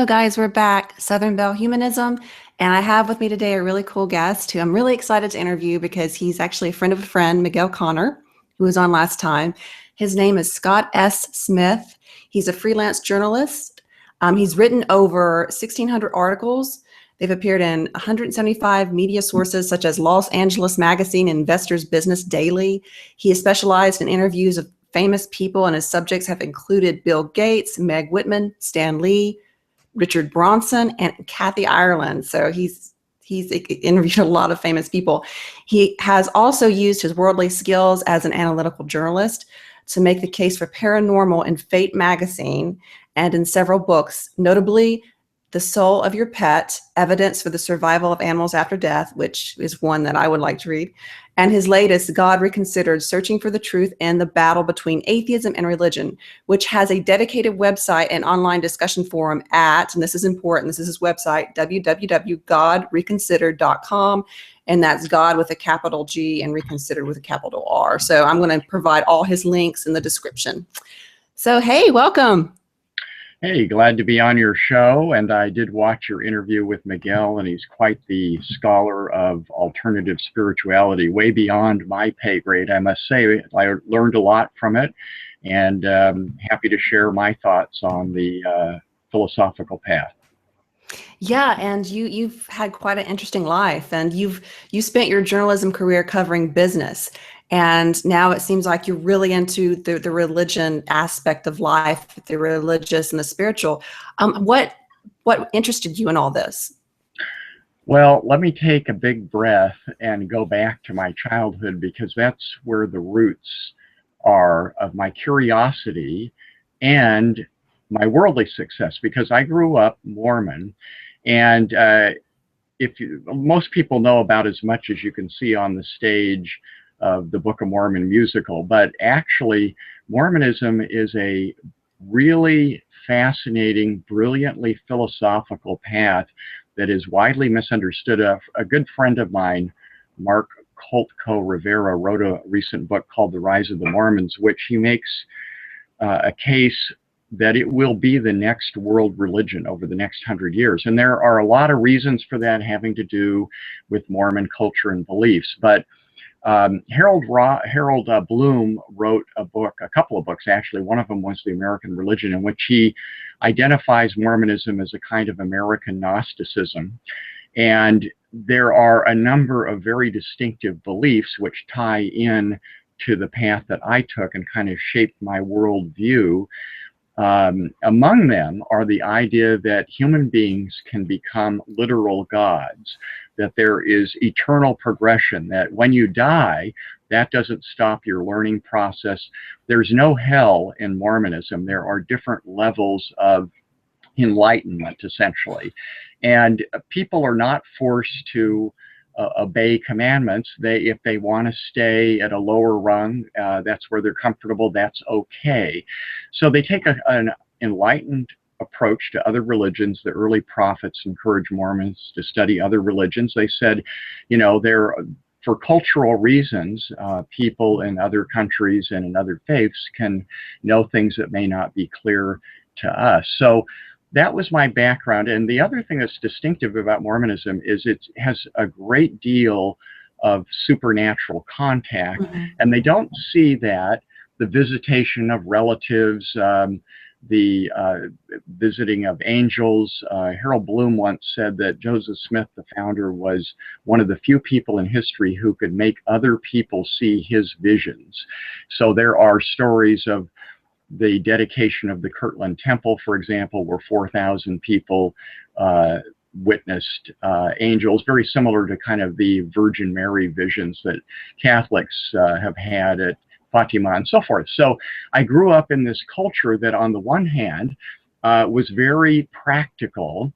Hello, guys. We're back, Southern Belle Humanism. And I have with me today a really cool guest who I'm really excited to interview because he's actually a friend of a friend, Miguel Connor, who was on last time. His name is ScottS.Smith. He's a freelance journalist. He's written over 1,600 articles. They've appeared in 175 media sources such as Los Angeles Magazine and Investors Business Daily. He has specialized in interviews of famous people, and his subjects have included Bill Gates, Meg Whitman, Stan Lee, Richard Branson, and Kathy Ireland. So he's interviewed a lot of famous people. He has also used his worldly skills as an analytical journalist to make the case for paranormal in Fate magazine and in several books, notably The Soul of Your Pet, Evidence for the Survival of Animals After Death, which is one that I would like to read, and his latest, God Reconsidered, Searching for the Truth in the Battle Between Atheism and Religion, which has a dedicated website and online discussion forum at, and this is important, this is his website, www.godreconsidered.com, and that's God with a capital G and Reconsidered with a capital R. So I'm going to provide all his links in the description. So, hey, welcome. Hey, glad to be on your show, and I did watch your interview with Miguel, and he's quite the scholar of alternative spirituality, way beyond my pay grade, I must say. I learned a lot from it, and happy to share my thoughts on the philosophical path. Yeah, and you've had quite an interesting life, and you spent your journalism career covering business. And now it seems like you're really into the religion aspect of life, the religious and the spiritual. What interested you in all this? Well, let me take a big breath and go back to my childhood, because that's where the roots are of my curiosity and my worldly success, because I grew up Mormon. And most people know about as much as you can see on the stage of the Book of Mormon musical, but actually Mormonism is a really fascinating, brilliantly philosophical path that is widely misunderstood. A good friend of mine, Mark Koltko Rivera, wrote a recent book called The Rise of the Mormons, which he makes a case that it will be the next world religion over the next 100 years. And there are a lot of reasons for that, having to do with Mormon culture and beliefs. But Harold Bloom wrote a couple of books actually. One of them was The American Religion, in which he identifies Mormonism as a kind of American Gnosticism. And there are a number of very distinctive beliefs which tie in to the path that I took and kind of shaped my worldview. Among them are the idea that human beings can become literal gods, that there is eternal progression, that when you die, that doesn't stop your learning process. There's no hell in Mormonism. There are different levels of enlightenment, essentially. And people are not forced to obey commandments. If they want to stay at a lower rung, that's where they're comfortable, that's okay. So they take an enlightened approach to other religions. The early prophets encouraged Mormons to study other religions. They said, you know, for cultural reasons, people in other countries and in other faiths can know things that may not be clear to us. So that was my background. And the other thing that's distinctive about Mormonism is it has a great deal of supernatural contact. Mm-hmm. And they don't see that, the visitation of relatives, the visiting of angels. Harold Bloom once said that Joseph Smith, the founder, was one of the few people in history who could make other people see his visions. So there are stories of the dedication of the Kirtland Temple, for example, where 4,000 people witnessed angels, very similar to kind of the Virgin Mary visions that Catholics have had at Fatima and so forth. So I grew up in this culture that on the one hand was very practical.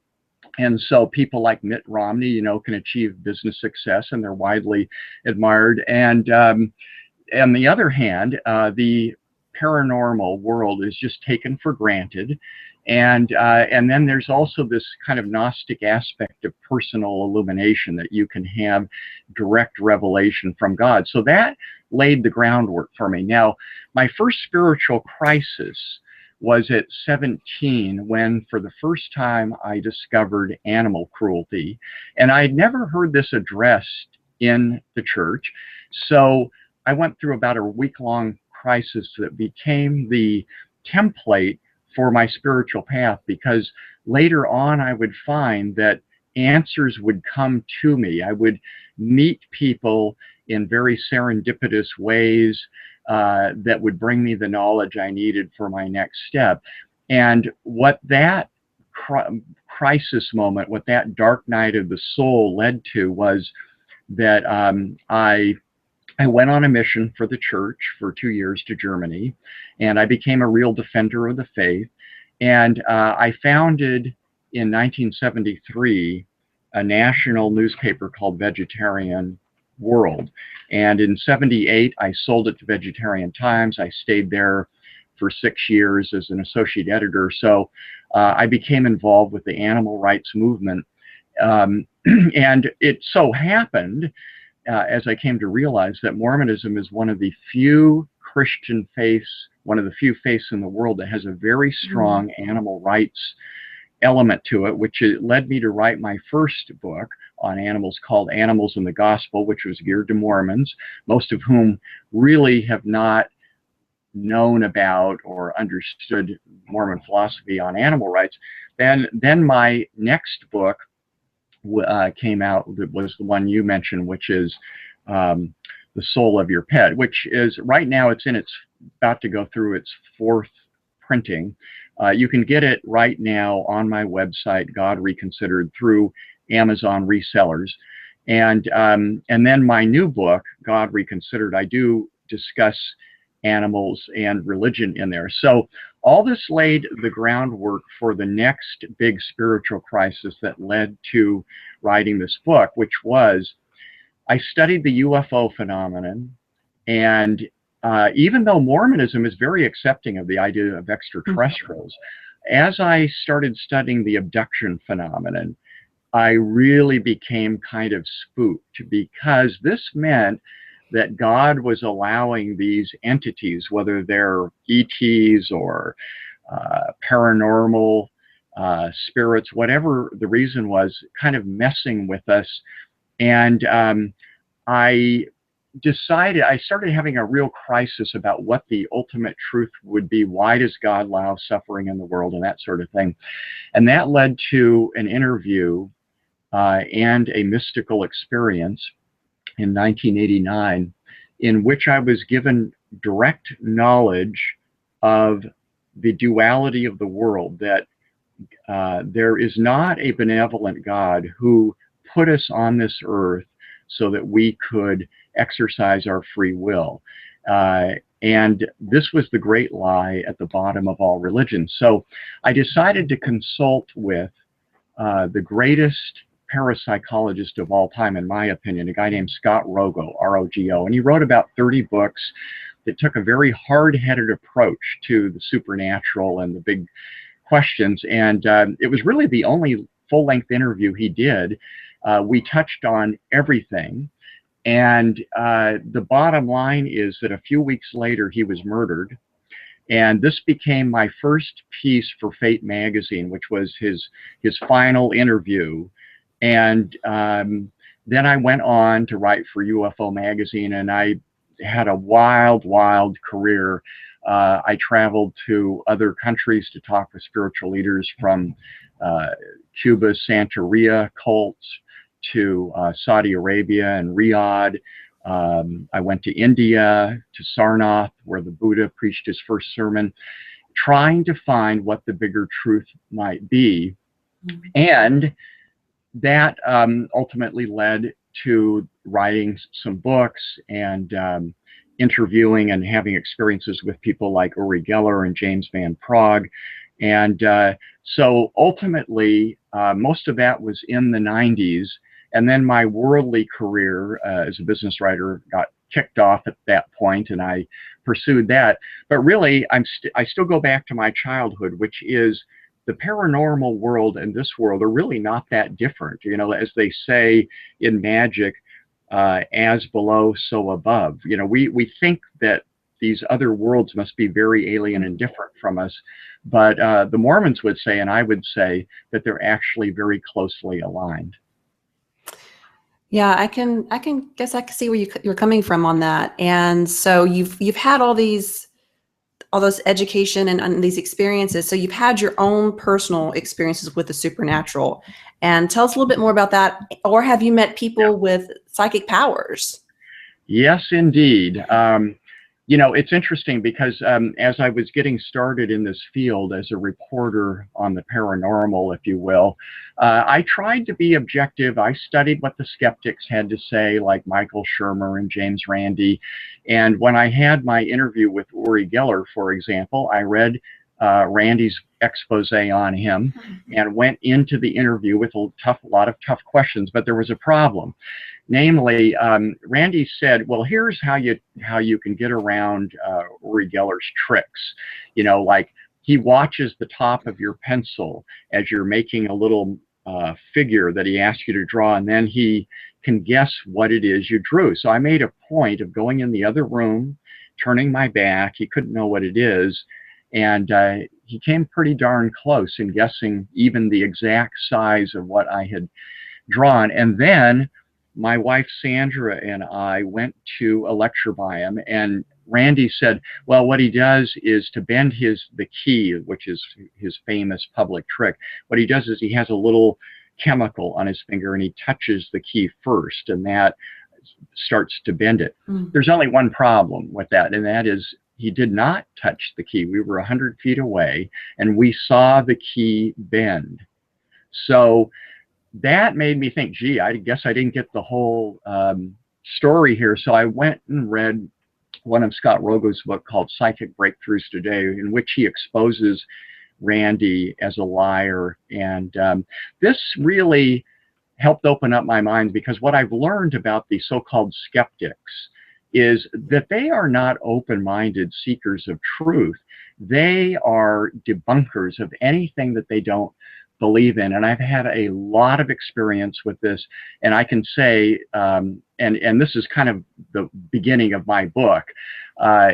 And so people like Mitt Romney, you know, can achieve business success and they're widely admired. And on the other hand, the paranormal world is just taken for granted. And then there's also this kind of Gnostic aspect of personal illumination, that you can have direct revelation from God. So that laid the groundwork for me. Now, my first spiritual crisis was at 17 when, for the first time, I discovered animal cruelty. And I had never heard this addressed in the church. So I went through about a week-long crisis that became the template for my spiritual path, because later on I would find that answers would come to me. I would meet people in very serendipitous ways that would bring me the knowledge I needed for my next step. And what that crisis moment, what that dark night of the soul led to, was that I went on a mission for the church for 2 years to Germany, and I became a real defender of the faith. And I founded in 1973 a national newspaper called Vegetarian World. And in 78, I sold it to Vegetarian Times. I stayed there for 6 years as an associate editor. So I became involved with the animal rights movement. And it so happened, as I came to realize, that Mormonism is one of the few Christian faiths, one of the few faiths in the world that has a very strong animal rights element to it, which led me to write my first book on animals called Animals in the Gospel, which was geared to Mormons, most of whom really have not known about or understood Mormon philosophy on animal rights. Then my next book came out, that was the one you mentioned, which is The Soul of Your Pet, which is right now it's about to go through its 4th printing. You can get it right now on my website, God Reconsidered, through Amazon resellers. And then my new book, God Reconsidered, I do discuss animals and religion in there. So all this laid the groundwork for the next big spiritual crisis that led to writing this book, which was, I studied the UFO phenomenon. And even though Mormonism is very accepting of the idea of extraterrestrials, as I started studying the abduction phenomenon, I really became kind of spooked, because this meant that God was allowing these entities, whether they're ETs or paranormal spirits, whatever the reason was, kind of messing with us. And I started having a real crisis about what the ultimate truth would be. Why does God allow suffering in the world, and that sort of thing? And that led to an interview and a mystical experience in 1989, in which I was given direct knowledge of the duality of the world, that there is not a benevolent God who put us on this earth so that we could exercise our free will. And this was the great lie at the bottom of all religions. So I decided to consult with the greatest parapsychologist of all time, in my opinion, a guy named Scott Rogo, R-O-G-O. And he wrote about 30 books that took a very hard-headed approach to the supernatural and the big questions. And it was really the only full-length interview he did. We touched on everything. And the bottom line is that a few weeks later, he was murdered. And this became my first piece for Fate magazine, which was his final interview. And then I went on to write for UFO magazine, and I had a wild, wild career. I traveled to other countries to talk with spiritual leaders, from Cuba's Santeria cults to Saudi Arabia and Riyadh. I went to India, to Sarnath, where the Buddha preached his first sermon, trying to find what the bigger truth might be. And that ultimately led to writing some books and interviewing and having experiences with people like Uri Geller and James Van Praagh. And so ultimately, most of that was in the 90s. And then my worldly career as a business writer got kicked off at that point, and I pursued that. But really, I still go back to my childhood, which is the paranormal world and this world are really not that different. You know, as they say in magic, as below, so above. You know, we think that these other worlds must be very alien and different from us. But the Mormons would say, and I would say, that they're actually very closely aligned. Yeah, I can guess I can see where you're coming from on that. And so you've had all those education and these experiences. So you've had your own personal experiences with the supernatural. And tell us a little bit more about that. Or have you met people with psychic powers? Yes, indeed. You know, it's interesting because as I was getting started in this field as a reporter on the paranormal, if you will, I tried to be objective. I studied what the skeptics had to say, like Michael Shermer and James Randi. And when I had my interview with Uri Geller, for example, I read Randy's expose on him and went into the interview with a lot of tough questions. But there was a problem. Namely, Randy said, well, here's how you can get around Uri Geller's tricks. You know, like he watches the top of your pencil as you're making a little figure that he asks you to draw, and then he can guess what it is you drew. So I made a point of going in the other room, turning my back. He couldn't know what it is. And he came pretty darn close in guessing even the exact size of what I had drawn. And then my wife Sandra and I went to a lecture by him, and Randy said, well, what he does is to bend the key, which is his famous public trick. What he does is he has a little chemical on his finger and he touches the key first, and that starts to bend it. There's only one problem with that, and that is he did not touch the key. We were 100 feet away and we saw the key bend. So that made me think, gee, I guess I didn't get the whole story here. So I went and read one of Scott Rogo's book called Psychic Breakthroughs Today, in which he exposes Randy as a liar. And this really helped open up my mind, because what I've learned about the so-called skeptics is that they are not open-minded seekers of truth. They are debunkers of anything that they don't believe in. And I've had a lot of experience with this, and I can say, and this is kind of the beginning of my book,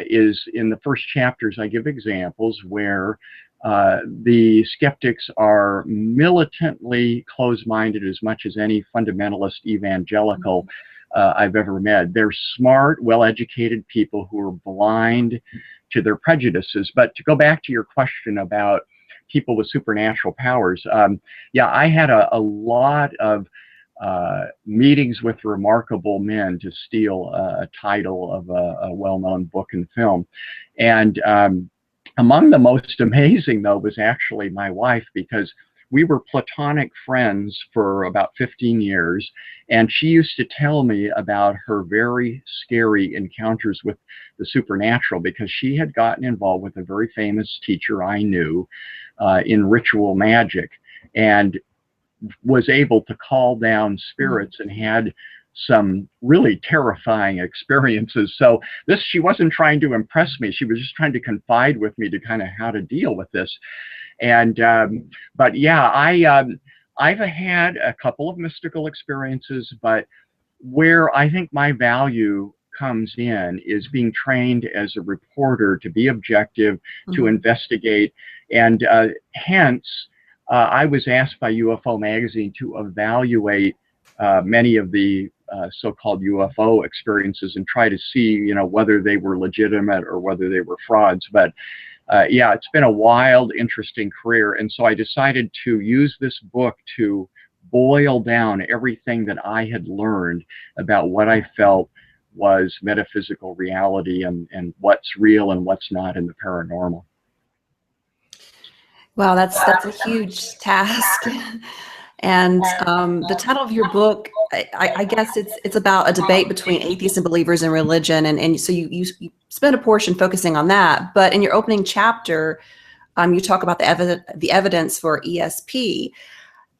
is in the first chapters I give examples where the skeptics are militantly closed-minded as much as any fundamentalist evangelical I've ever met. They're smart, well-educated people who are blind to their prejudices. But to go back to your question about people with supernatural powers, yeah, I had a lot of meetings with remarkable men to steal a title of a well-known book and film. And among the most amazing, though, was actually my wife, because we were platonic friends for about 15 years, and she used to tell me about her very scary encounters with the supernatural, because she had gotten involved with a very famous teacher I knew in ritual magic, and was able to call down spirits and had some really terrifying experiences. So she wasn't trying to impress me. She was just trying to confide with me to kind of how to deal with this. And but yeah, I've had a couple of mystical experiences, but where I think my value comes in is being trained as a reporter to be objective, to investigate, and hence I was asked by UFO magazine to evaluate many of the so-called UFO experiences and try to see, you know, whether they were legitimate or whether they were frauds. But yeah, it's been a wild, interesting career. And so I decided to use this book to boil down everything that I had learned about what I felt was metaphysical reality and what's real and what's not in the paranormal. Wow, that's a huge task. And the title of your book, I guess it's about a debate between atheists and believers in religion, and so you spend a portion focusing on that. But in your opening chapter, you talk about the evidence for ESP.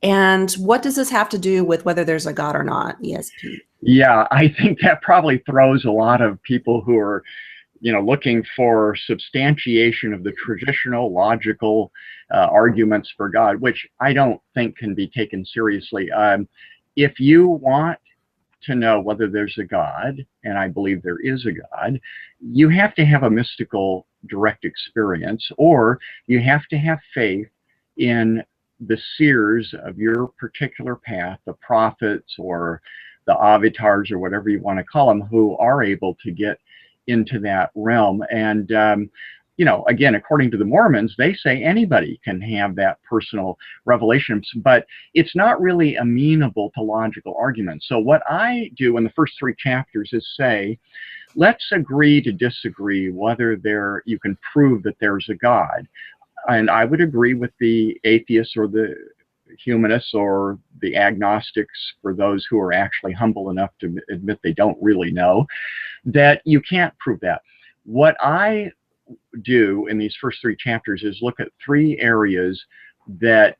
And what does this have to do with whether there's a God or not, ESP? Yeah, I think that probably throws a lot of people who are, you know, looking for substantiation of the traditional logical arguments for God, which I don't think can be taken seriously. If you want to know whether there's a God, and I believe there is a God, you have to have a mystical direct experience, or you have to have faith in the seers of your particular path, the prophets or the avatars or whatever you want to call them, who are able to get into that realm. And you know, again, according to the Mormons, they say anybody can have that personal revelation, but it's not really amenable to logical arguments. So what I do in the first 3 chapters is say, let's agree to disagree whether you can prove that there's a God. And I would agree with the atheists or the humanists or the agnostics, for those who are actually humble enough to admit they don't really know, that you can't prove that. What I do in these first 3 chapters is look at 3 areas that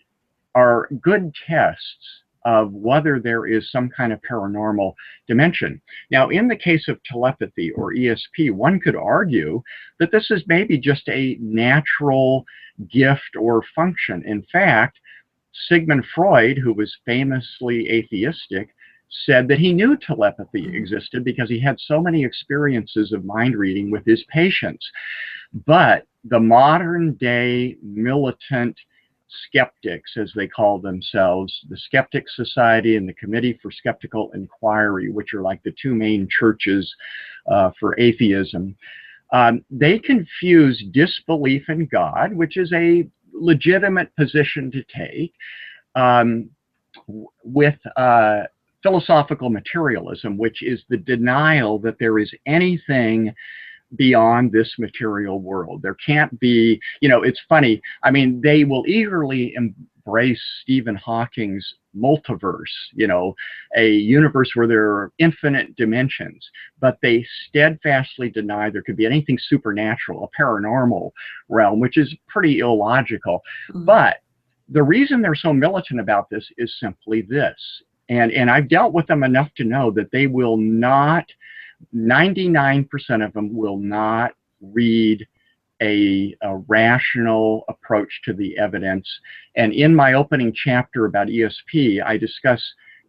are good tests of whether there is some kind of paranormal dimension. Now, in the case of telepathy or ESP, one could argue that this is maybe just a natural gift or function. In fact, Sigmund Freud, who was famously atheistic, said that he knew telepathy existed because he had so many experiences of mind reading with his patients. But the modern day militant skeptics, as they call themselves, the Skeptic Society and the Committee for Skeptical Inquiry, which are like the 2 main churches for atheism, they confuse disbelief in God, which is a legitimate position to take, with philosophical materialism, which is the denial that there is anything beyond this material world. There can't be, you know, it's funny. I mean, they will eagerly embrace Stephen Hawking's multiverse, you know, a universe where there are infinite dimensions, but they steadfastly deny there could be anything supernatural, a paranormal realm, which is pretty illogical. But the reason they're so militant about this is simply this. And I've dealt with them enough to know that they will not, 99% of them will not read a rational approach to the evidence. And in my opening chapter about ESP, I discuss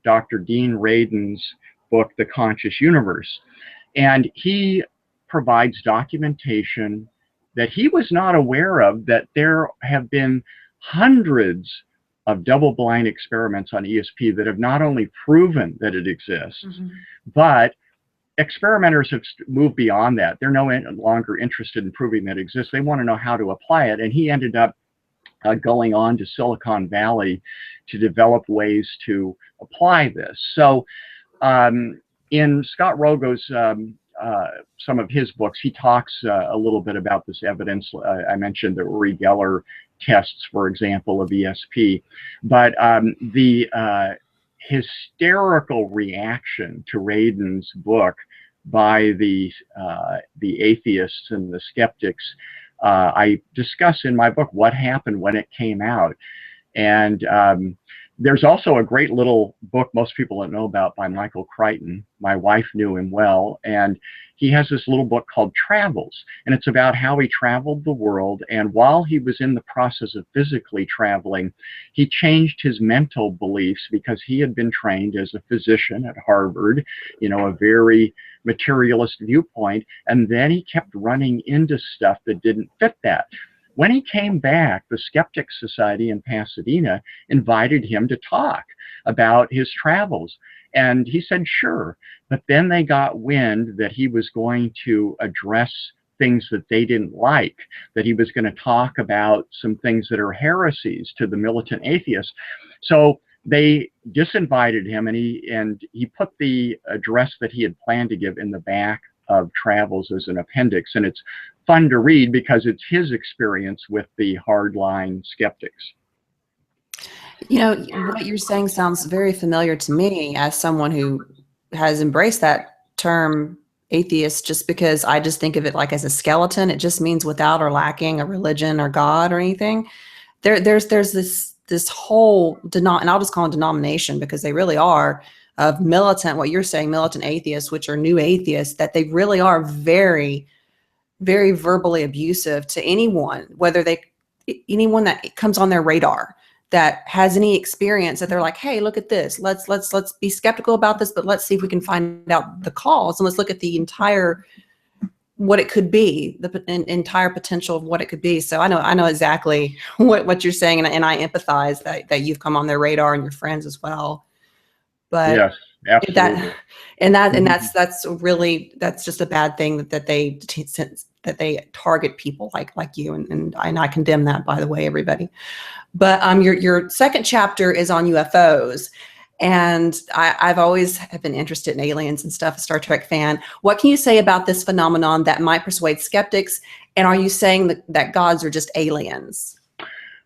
Dr. Dean Radin's book, The Conscious Universe. And he provides documentation that he was not aware of, that there have been hundreds of double-blind experiments on ESP that have not only proven that it exists, but experimenters have moved beyond that. They're no longer interested in proving that it exists. They want to know how to apply it. And he ended up going on to Silicon Valley to develop ways to apply this. So in Scott Rogo's, some of his books, he talks a little bit about this evidence. I mentioned the Uri Geller tests, for example, of ESP. But the hysterical reaction to Radin's book by the atheists and the skeptics, I discuss in my book what happened when it came out. And there's also a great little book most people don't know about by Michael Crichton. My wife knew him well, and he has this little book called Travels, and it's about how he traveled the world. And while he was in the process of physically traveling, he changed his mental beliefs because he had been trained as a physician at Harvard, you know, a very materialist viewpoint, and then he kept running into stuff that didn't fit that. When he came back, the Skeptic Society in Pasadena invited him to talk about his travels. And he said, sure. But then they got wind that he was going to address things that they didn't like, that he was going to talk about some things that are heresies to the militant atheists. So they disinvited him, and he put the address that he had planned to give in the back of Travels as an appendix. And it's fun to read because it's his experience with the hardline skeptics. You know, what you're saying sounds very familiar to me as someone who has embraced that term atheist, just because I just think of it like as a skeleton. It just means without or lacking a religion or God or anything. There's this whole and I'll just call them denomination, because they really are, of militant, what you're saying, militant atheists, which are new atheists, that they really are very, very verbally abusive to anyone, anyone that comes on their radar. that has any experience that they're like, hey, look at this. Let's be skeptical about this, but let's see if we can find out the cause, and let's look at the entire what it could be, the entire potential of what it could be. So I know exactly what you're saying, and I empathize that you've come on their radar and your friends as well. But Yes, absolutely. That's just a bad thing that they target people like you, and I condemn that, by the way, everybody. But your second chapter is on UFOs. And I've always have been interested in aliens and stuff, a Star Trek fan. What can you say about this phenomenon that might persuade skeptics? And are you saying that gods are just aliens?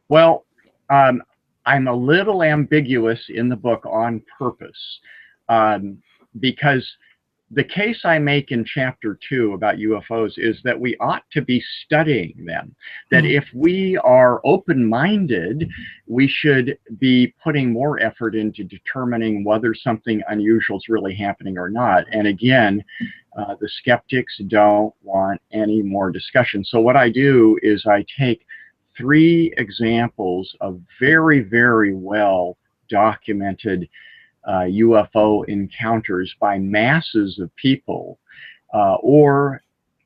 Well, I'm a little ambiguous in the book on purpose, because the case I make in chapter 2 about UFOs is that we ought to be studying them. That if we are open-minded, we should be putting more effort into determining whether something unusual is really happening or not. And again, the skeptics don't want any more discussion. So what I do is I take 3 examples of very, very well documented UFO encounters by masses of people, or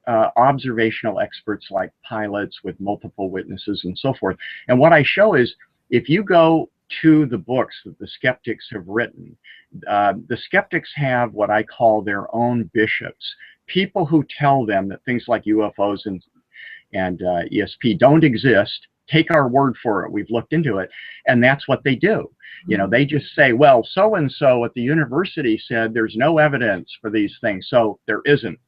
observational experts like pilots with multiple witnesses and so forth. And what I show is, if you go to the books that the skeptics have written, the skeptics have what I call their own bishops, people who tell them that things like UFOs and ESP don't exist. Take our word for it. We've looked into it. And that's what they do. You know, they just say, well, so-and-so at the university said there's no evidence for these things, so there isn't.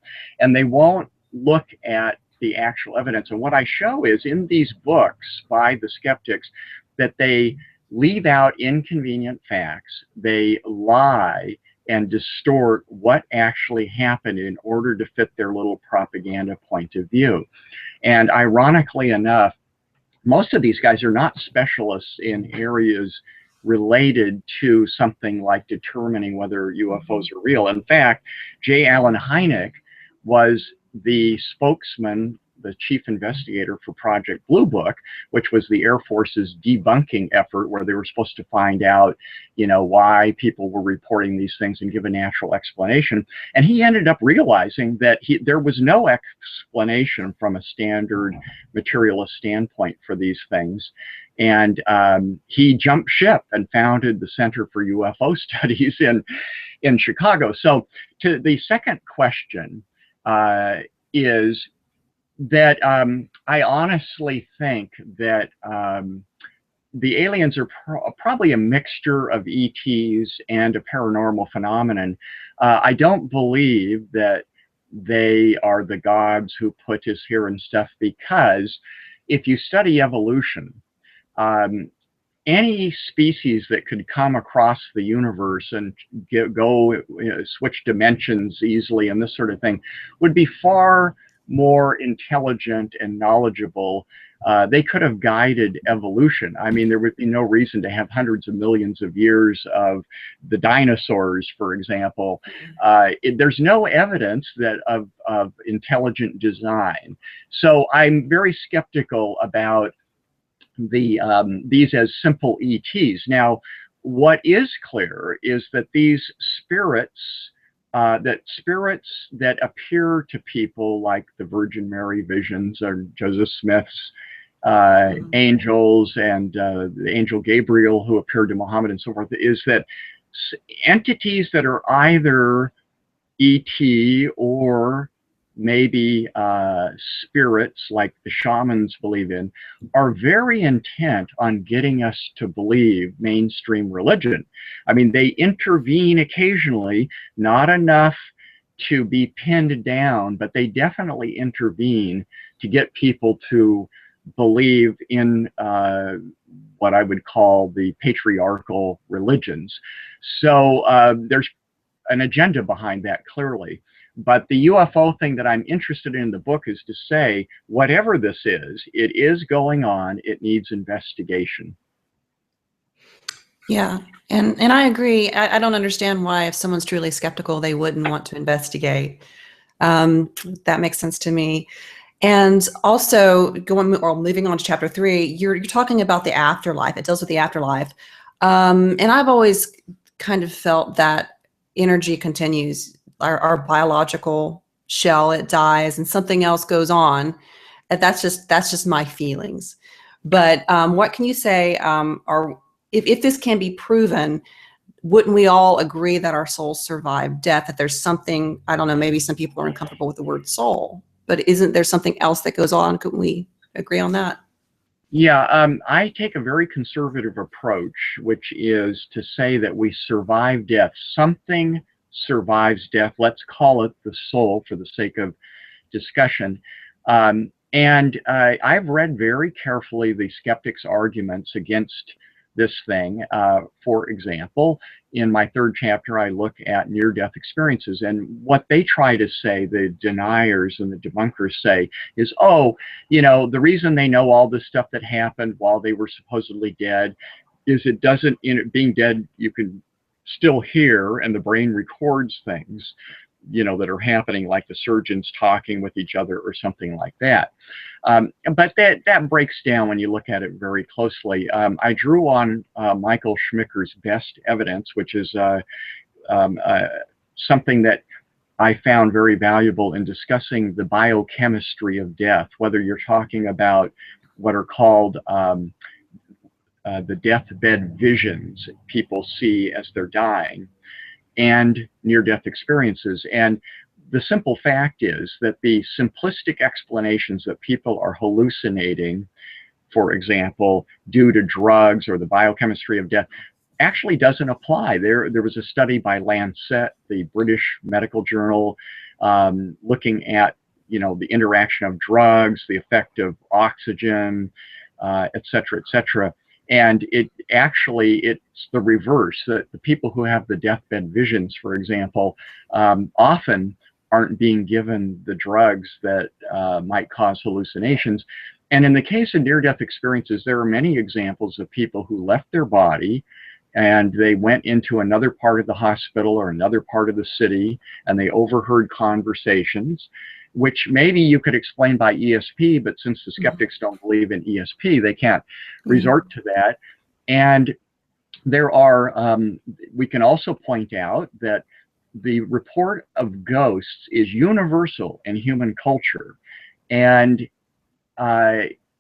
And they won't look at the actual evidence. And what I show is, in these books by the skeptics, that they leave out inconvenient facts. They lie and distort what actually happened in order to fit their little propaganda point of view. And ironically enough, most of these guys are not specialists in areas related to something like determining whether UFOs are real. In fact, J. Allen Hynek was the spokesman, the chief investigator for Project Blue Book, which was the Air Force's debunking effort, where they were supposed to find out, you know, why people were reporting these things and give a natural explanation. And he ended up realizing that there was no explanation from a standard materialist standpoint for these things. And he jumped ship and founded the Center for UFO Studies in Chicago. So to the second question is that I honestly think that the aliens are probably a mixture of ETs and a paranormal phenomenon. I don't believe that they are the gods who put us here and stuff, because if you study evolution, any species that could come across the universe and switch dimensions easily and this sort of thing would be far more intelligent and knowledgeable. They could have guided evolution. I mean, there would be no reason to have hundreds of millions of years of the dinosaurs, for example. There's no evidence that of intelligent design. So I'm very skeptical about these as simple ETs. Now, what is clear is that these spirits, that appear to people like the Virgin Mary visions or Joseph Smith's angels and the angel Gabriel who appeared to Muhammad and so forth, is that entities that are either ET or maybe spirits like the shamans believe in, are very intent on getting us to believe mainstream religion. I mean, they intervene occasionally, not enough to be pinned down, but they definitely intervene to get people to believe in what I would call the patriarchal religions. So there's an agenda behind that, clearly. But the UFO thing that I'm interested in the book is to say, whatever this is, it is going on. It needs investigation. Yeah, and I agree. I don't understand why, if someone's truly skeptical, they wouldn't want to investigate. That makes sense to me. And also moving on to chapter 3, you're talking about the afterlife. It deals with the afterlife. And I've always kind of felt that energy continues. Our biological shell, it dies and something else goes on. And that's just my feelings. But what can you say, if this can be proven, wouldn't we all agree that our souls survive death, that there's something, I don't know, maybe some people are uncomfortable with the word soul, but isn't there something else that goes on? Couldn't we agree on that? Yeah, I take a very conservative approach, which is to say that we survive death. Something survives death. Let's call it the soul for the sake of discussion. And I've read very carefully the skeptics' arguments against this thing. For example, in my 3rd chapter, I look at near-death experiences, and what they try to say, the deniers and the debunkers say, is, oh, you know, the reason they know all this stuff that happened while they were supposedly dead is it doesn't, being dead, you can still hear, and the brain records things, you know, that are happening, like the surgeons talking with each other or something like that. But that breaks down when you look at it very closely. I drew on Michael Schmicker's best evidence, which is something that I found very valuable in discussing the biochemistry of death, whether you're talking about what are called the deathbed visions people see as they're dying, and near-death experiences. And the simple fact is that the simplistic explanations that people are hallucinating, for example, due to drugs or the biochemistry of death, actually doesn't apply. There was a study by Lancet, the British medical journal, looking at, you know, the interaction of drugs, the effect of oxygen, et cetera, et cetera. And it's the reverse. The people who have the deathbed visions, for example, often aren't being given the drugs that might cause hallucinations. And in the case of near-death experiences, there are many examples of people who left their body and they went into another part of the hospital or another part of the city, and they overheard conversations, which maybe you could explain by ESP, but since the skeptics don't believe in ESP, they can't resort to that. And there are, we can also point out that the report of ghosts is universal in human culture. And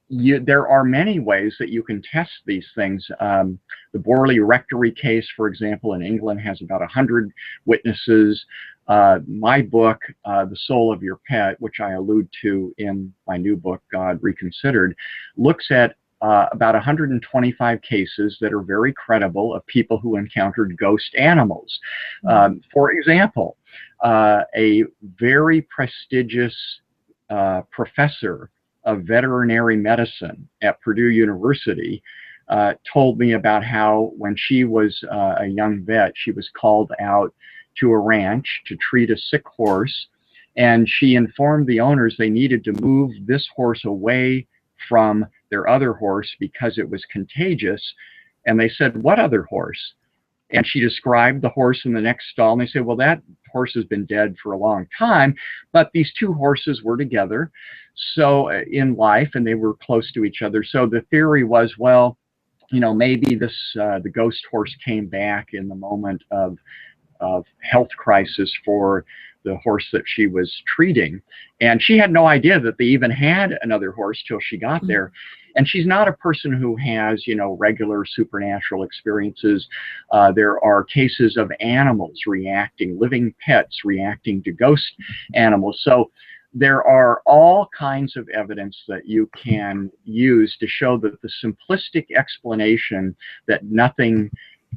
there are many ways that you can test these things. The Borley Rectory case, for example, in England has about 100 witnesses. My book, The Soul of Your Pet, which I allude to in my new book, God Reconsidered, looks at about 125 cases that are very credible of people who encountered ghost animals. For example, a very prestigious professor of veterinary medicine at Purdue University told me about how when she was a young vet, she was called out to a ranch to treat a sick horse, and she informed the owners they needed to move this horse away from their other horse because it was contagious. And they said, "What other horse?" And she described the horse in the next stall, and they said, "Well, that horse has been dead for a long time, but these two horses were together so in life, and they were close to each other." So the theory was, well, you know, maybe this the ghost horse came back in the moment of health crisis for the horse that she was treating. And she had no idea that they even had another horse till she got there. And she's not a person who has, you know, regular supernatural experiences. There are cases of animals reacting, living pets reacting to ghost animals. So there are all kinds of evidence that you can use to show that the simplistic explanation that nothing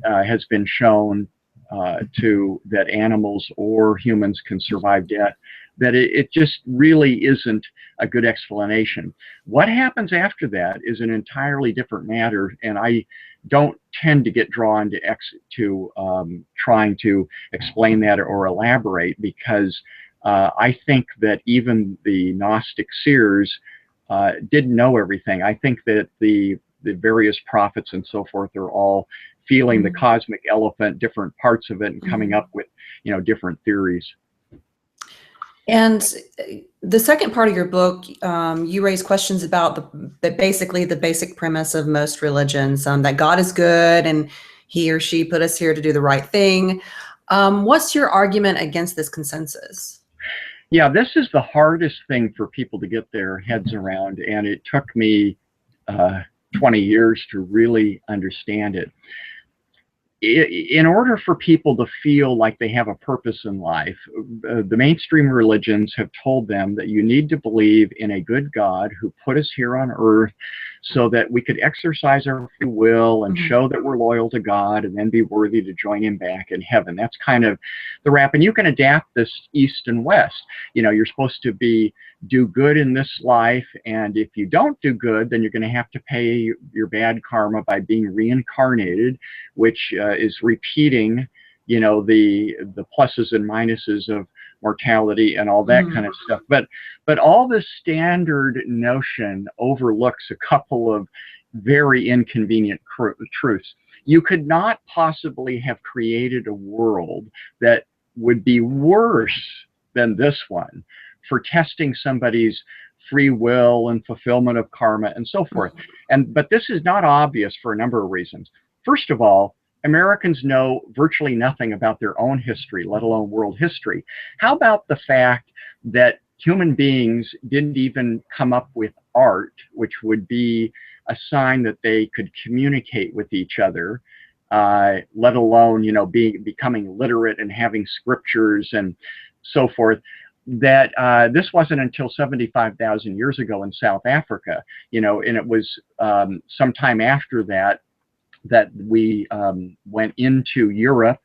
has been shown that animals or humans can survive death, that it just really isn't a good explanation. What happens after that is an entirely different matter, and I don't tend to get drawn to trying to explain that or elaborate, because I think that even the Gnostic seers didn't know everything. I think that the various prophets and so forth are all feeling the cosmic elephant, different parts of it, and coming up with, you know, different theories. And the second part of your book, you raise questions about basically the basic premise of most religions, that God is good and he or she put us here to do the right thing. What's your argument against this consensus? Yeah, this is the hardest thing for people to get their heads around, and it took me 20 years to really understand it. In order for people to feel like they have a purpose in life, the mainstream religions have told them that you need to believe in a good God who put us here on earth so that we could exercise our free will and show that we're loyal to God and then be worthy to join him back in heaven. That's kind of the rap. And you can adapt this east and west. You know, you're supposed to do good in this life, and if you don't do good, then you're going to have to pay your bad karma by being reincarnated, which is repeating, you know, the pluses and minuses of mortality and all that kind of stuff. But all this standard notion overlooks a couple of very inconvenient truths. You could not possibly have created a world that would be worse than this one for testing somebody's free will and fulfillment of karma and so forth. But this is not obvious for a number of reasons. First of all, Americans know virtually nothing about their own history, let alone world history. How about the fact that human beings didn't even come up with art, which would be a sign that they could communicate with each other, let alone, you know, becoming literate and having scriptures and so forth? That this wasn't until 75,000 years ago in South Africa, you know, and it was sometime after that we went into Europe,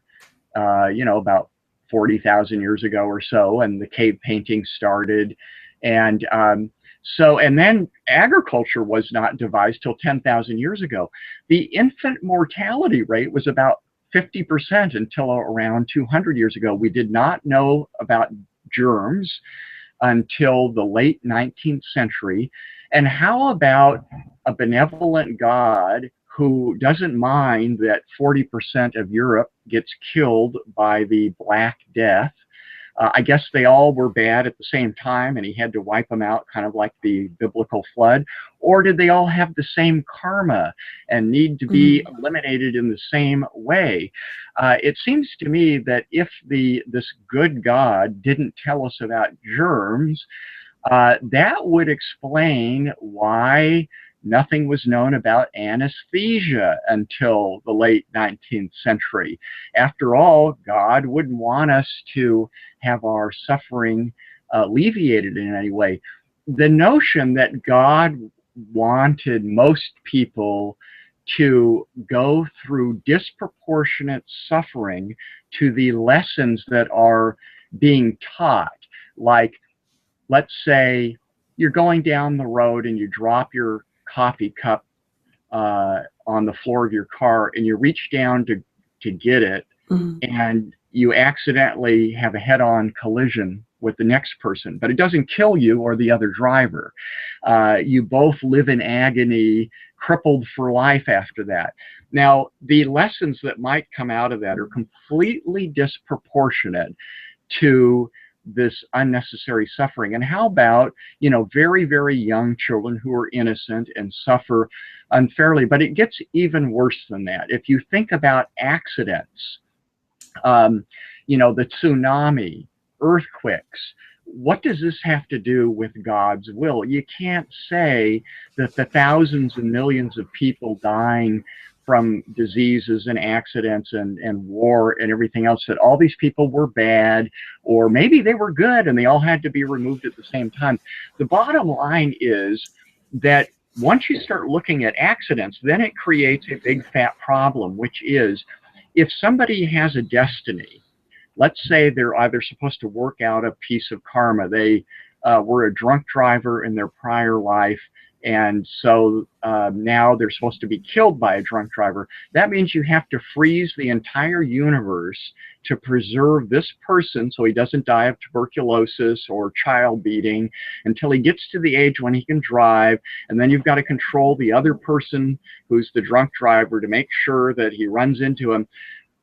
you know, about 40,000 years ago or so, and the cave painting started. And and then agriculture was not devised till 10,000 years ago. The infant mortality rate was about 50% until around 200 years ago. We did not know about germs until the late 19th century. And how about a benevolent God who doesn't mind that 40% of Europe gets killed by the Black Death? I guess they all were bad at the same time and he had to wipe them out, kind of like the biblical flood. Or did they all have the same karma and need to be eliminated in the same way? It seems to me that if this good God didn't tell us about germs, that would explain why nothing was known about anesthesia until the late 19th century. After all, God wouldn't want us to have our suffering alleviated in any way. The notion that God wanted most people to go through disproportionate suffering to the lessons that are being taught, like, let's say you're going down the road and you drop your coffee cup on the floor of your car and you reach down to get it and you accidentally have a head-on collision with the next person, but it doesn't kill you or the other driver. You both live in agony, crippled for life after that. Now, the lessons that might come out of that are completely disproportionate to this unnecessary suffering. And how about, you know, very, very young children who are innocent and suffer unfairly? But it gets even worse than that. If you think about accidents, you know, the tsunami, earthquakes, what does this have to do with God's will? You can't say that the thousands and millions of people dying from diseases and accidents and war and everything else, that all these people were bad, or maybe they were good and they all had to be removed at the same time. The bottom line is that once you start looking at accidents, then it creates a big fat problem, which is if somebody has a destiny, let's say they're either supposed to work out a piece of karma. They were a drunk driver in their prior life, and so now they're supposed to be killed by a drunk driver. That means you have to freeze the entire universe to preserve this person so he doesn't die of tuberculosis or child beating until he gets to the age when he can drive. And then you've got to control the other person who's the drunk driver to make sure that he runs into him.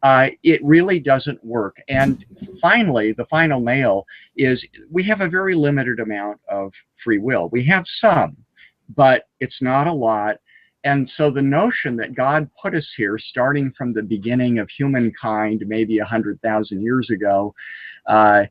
it really doesn't work. And finally, the final nail is we have a very limited amount of free will. We have some, but it's not a lot. And so the notion that God put us here, starting from the beginning of humankind, maybe 100,000 years ago, there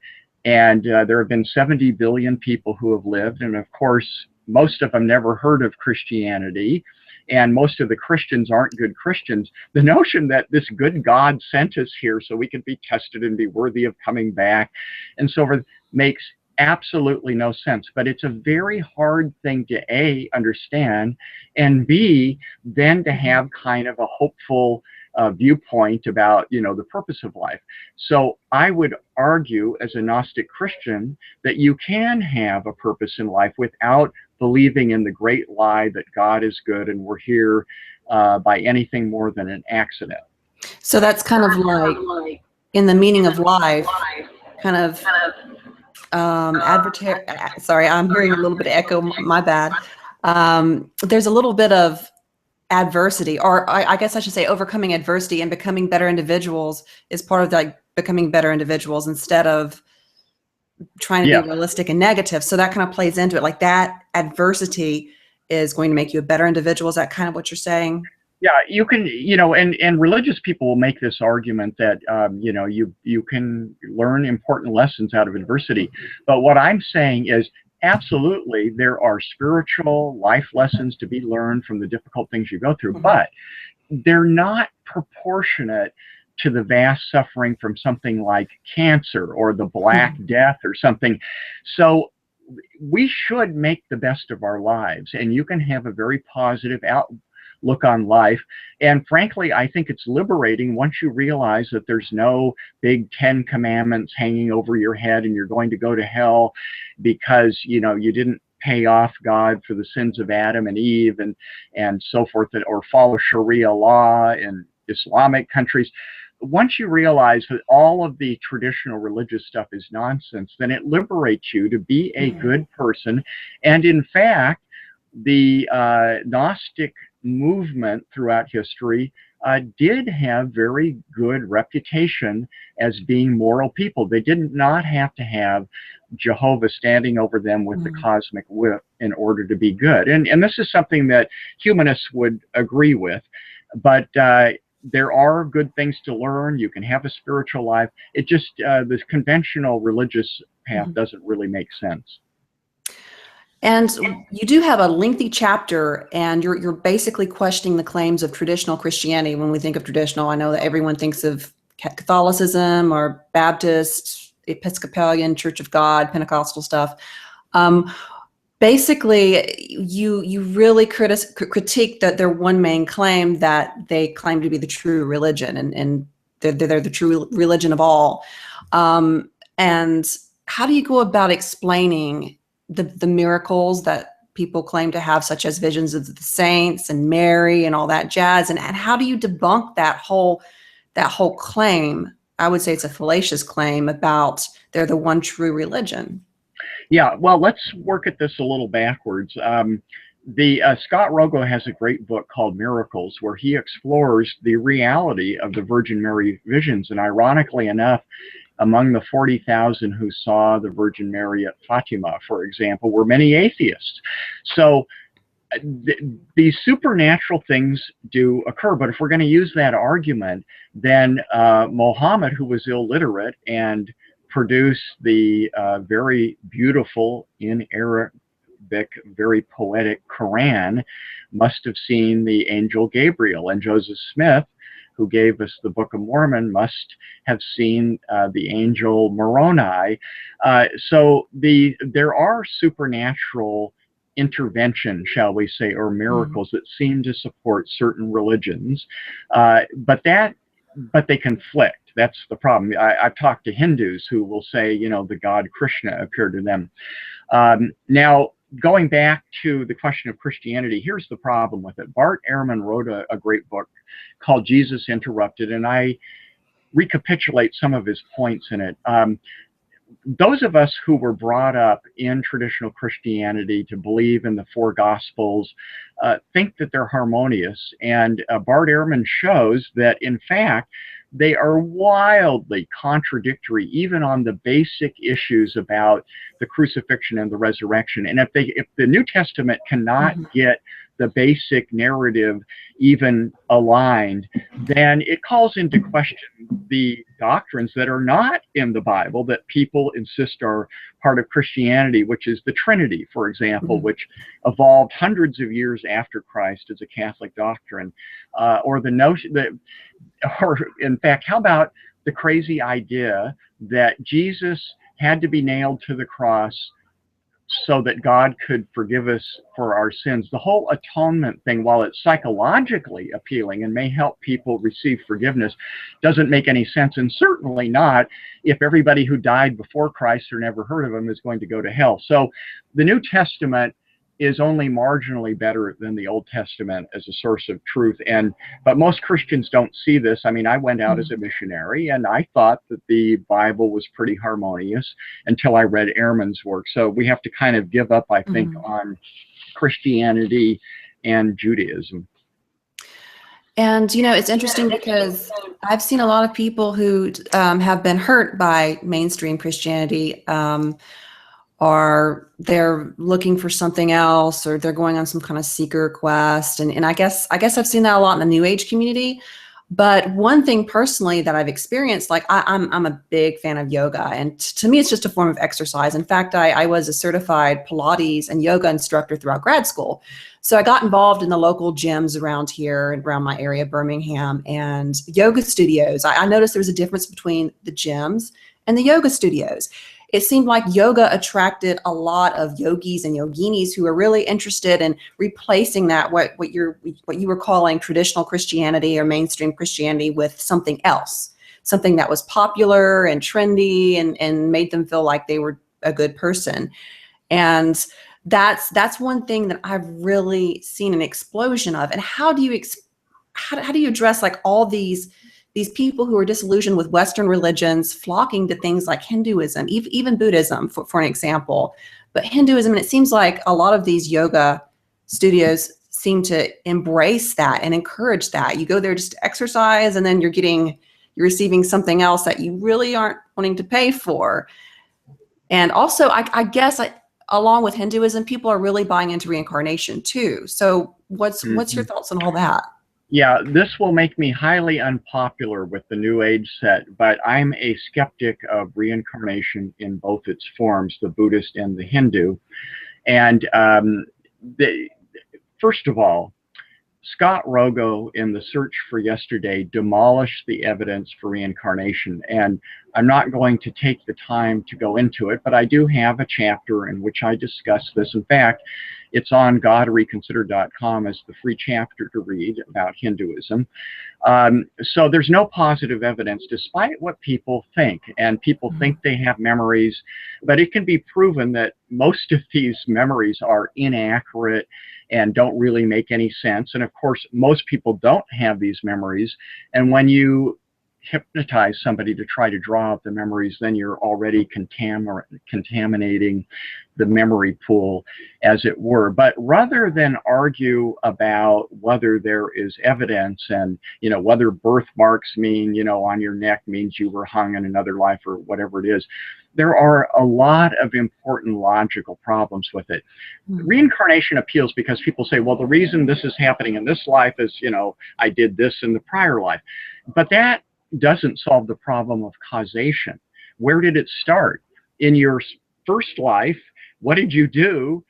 have been 70 billion people who have lived, and of course, most of them never heard of Christianity, and most of the Christians aren't good Christians. The notion that this good God sent us here so we could be tested and be worthy of coming back and so forth makes absolutely no sense. But it's a very hard thing to A, understand, and B, then to have kind of a hopeful viewpoint about, the purpose of life. So I would argue as a Gnostic Christian that you can have a purpose in life without believing in the great lie that God is good and we're here by anything more than an accident. So that's kind of like in the meaning of life, kind of sorry, I'm hearing a little bit of echo, my bad. There's a little bit of adversity, or I guess I should say overcoming adversity and becoming better individuals is part of like becoming better individuals instead of trying to be realistic and negative. So that kind of plays into it. Like that adversity is going to make you a better individual. Is that kind of what you're saying? Yeah, you can, and religious people will make this argument that, you can learn important lessons out of adversity. But what I'm saying is, absolutely, there are spiritual life lessons to be learned from the difficult things you go through, but they're not proportionate to the vast suffering from something like cancer or the Black Death or something. So we should make the best of our lives, and you can have a very positive outlook on life. And frankly, I think it's liberating once you realize that there's no big 10 commandments hanging over your head and you're going to go to hell because, you didn't pay off God for the sins of Adam and Eve and so forth, or follow Sharia law in Islamic countries. Once you realize that all of the traditional religious stuff is nonsense, then it liberates you to be a good person. And in fact, the Gnostic movement throughout history did have very good reputation as being moral people. They did not have to have Jehovah standing over them with the cosmic whip in order to be good. And this is something that humanists would agree with. But there are good things to learn. You can have a spiritual life. It just, this conventional religious path doesn't really make sense. And you do have a lengthy chapter, and you're basically questioning the claims of traditional Christianity. When we think of traditional, I know that everyone thinks of Catholicism or Baptist, Episcopalian, Church of God, Pentecostal stuff. Basically, you really critique that their one main claim that they claim to be the true religion, and they're the true religion of all. And how do you go about explaining the miracles that people claim to have, such as visions of the saints and Mary and all that jazz? And how do you debunk that whole claim? I would say it's a fallacious claim about they're the one true religion. Yeah, well, let's work at this a little backwards. Scott Rogo has a great book called Miracles, where he explores the reality of the Virgin Mary visions. And ironically enough, among the 40,000 who saw the Virgin Mary at Fatima, for example, were many atheists. So these supernatural things do occur. But if we're going to use that argument, then Muhammad, who was illiterate and produced the very beautiful, in Arabic, very poetic Quran, must have seen the angel Gabriel. And Joseph.Smith, who gave us the Book of Mormon, must have seen the angel Moroni. So there are supernatural intervention, shall we say, or miracles that seem to support certain religions, but they conflict. That's the problem. I've talked to Hindus who will say, the god Krishna appeared to them. Now, going back to the question of Christianity, here's the problem with it. Bart Ehrman wrote a great book called Jesus Interrupted, and I recapitulate some of his points in it. Those of us who were brought up in traditional Christianity to believe in the four Gospels think that they're harmonious. And Bart Ehrman shows that, in fact, they are wildly contradictory, even on the basic issues about the crucifixion and the resurrection. And if the New Testament cannot get the basic narrative even aligned, then it calls into question the doctrines that are not in the Bible that people insist are part of Christianity, which is the Trinity, for example, which evolved hundreds of years after Christ as a Catholic doctrine, or the notion that, or in fact, how about the crazy idea that Jesus had to be nailed to the cross so that God could forgive us for our sins? The whole atonement thing, while it's psychologically appealing and may help people receive forgiveness, doesn't make any sense, and certainly not if everybody who died before Christ or never heard of him is going to go to hell. So the New Testament is only marginally better than the Old Testament as a source of truth. But most Christians don't see this. I mean, I went out as a missionary, and I thought that the Bible was pretty harmonious until I read Ehrman's work. So we have to kind of give up, I think, on Christianity and Judaism. And, you know, it's interesting because I've seen a lot of people who have been hurt by mainstream Christianity, or they're looking for something else, or they're going on some kind of seeker quest. And I guess I've seen that a lot in the New Age community. But one thing personally that I've experienced, like I'm a big fan of yoga, and to me, it's just a form of exercise. In fact, I was a certified Pilates and yoga instructor throughout grad school. So I got involved in the local gyms around here and around my area, Birmingham, and yoga studios. I noticed there was a difference between the gyms and the yoga studios. It seemed like yoga attracted a lot of yogis and yoginis who are really interested in replacing that, what you were calling traditional Christianity or mainstream Christianity, with something else, something that was popular and trendy and made them feel like they were a good person. And that's one thing that I've really seen an explosion of. And how do you address like all these people who are disillusioned with Western religions flocking to things like Hinduism, even Buddhism, for an example, but Hinduism? And it seems like a lot of these yoga studios seem to embrace that and encourage that. You go there just to exercise, and then you're receiving something else that you really aren't wanting to pay for. And also, I guess along with Hinduism, people are really buying into reincarnation too. So what's your thoughts on all that? Yeah, this will make me highly unpopular with the New Age set, but I'm a skeptic of reincarnation in both its forms, the Buddhist and the Hindu. And first of all, Scott Rogo in The Search for Yesterday demolished the evidence for reincarnation. And I'm not going to take the time to go into it, but I do have a chapter in which I discuss this. In fact, it's on godreconsidered.com as the free chapter to read about Hinduism. So there's no positive evidence, despite what people think. And people think they have memories, but it can be proven that most of these memories are inaccurate and don't really make any sense. And of course, most people don't have these memories. And when you hypnotize somebody to try to draw out the memories, then you're already contaminating the memory pool, as it were. But rather than argue about whether there is evidence and, whether birthmarks mean, on your neck means you were hung in another life or whatever it is, there are a lot of important logical problems with it. Reincarnation appeals because people say, well, the reason this is happening in this life is, I did this in the prior life. But that doesn't solve the problem of causation. Where did it start? In your first life, what did you do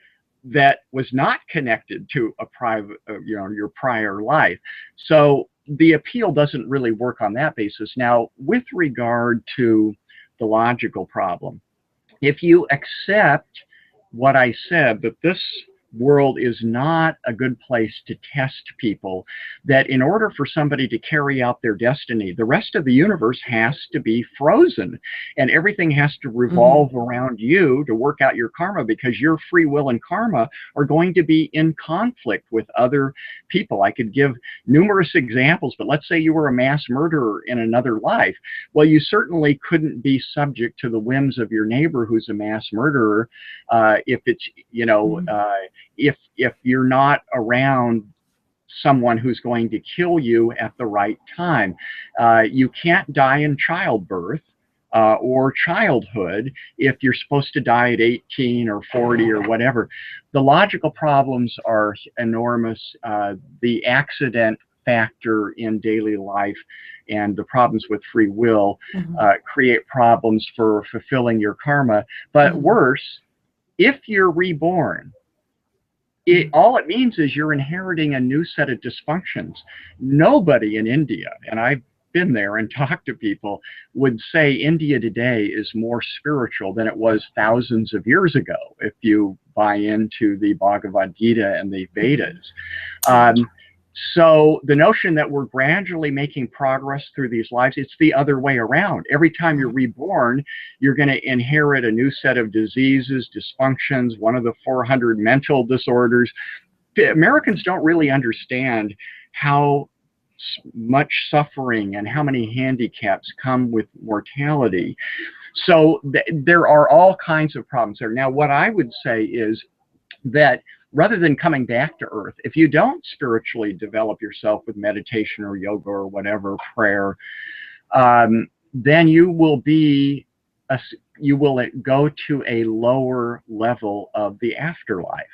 that was not connected to a private, your prior life? So the appeal doesn't really work on that basis. Now, with regard to the logical problem, if you accept what I said, that this world is not a good place to test people, that in order for somebody to carry out their destiny, the rest of the universe has to be frozen and everything has to revolve around you to work out your karma, because your free will and karma are going to be in conflict with other people. I could give numerous examples, but let's say you were a mass murderer in another life. Well, you certainly couldn't be subject to the whims of your neighbor who's a mass murderer if it's, if you're not around someone who's going to kill you at the right time. You can't die in childbirth or childhood if you're supposed to die at 18 or 40 or whatever. The logical problems are enormous. The accident factor in daily life and the problems with free will create problems for fulfilling your karma. But worse, if you're reborn, all it means is you're inheriting a new set of dysfunctions. Nobody in India, and I've been there and talked to people, would say India today is more spiritual than it was thousands of years ago, if you buy into the Bhagavad Gita and the Vedas. So the notion that we're gradually making progress through these lives, it's the other way around. Every time you're reborn, you're going to inherit a new set of diseases, dysfunctions, one of the 400 mental disorders. Americans don't really understand how much suffering and how many handicaps come with mortality. So there are all kinds of problems there. Now, what I would say is that rather than coming back to earth, if you don't spiritually develop yourself with meditation or yoga or whatever, prayer, then you will go to a lower level of the afterlife,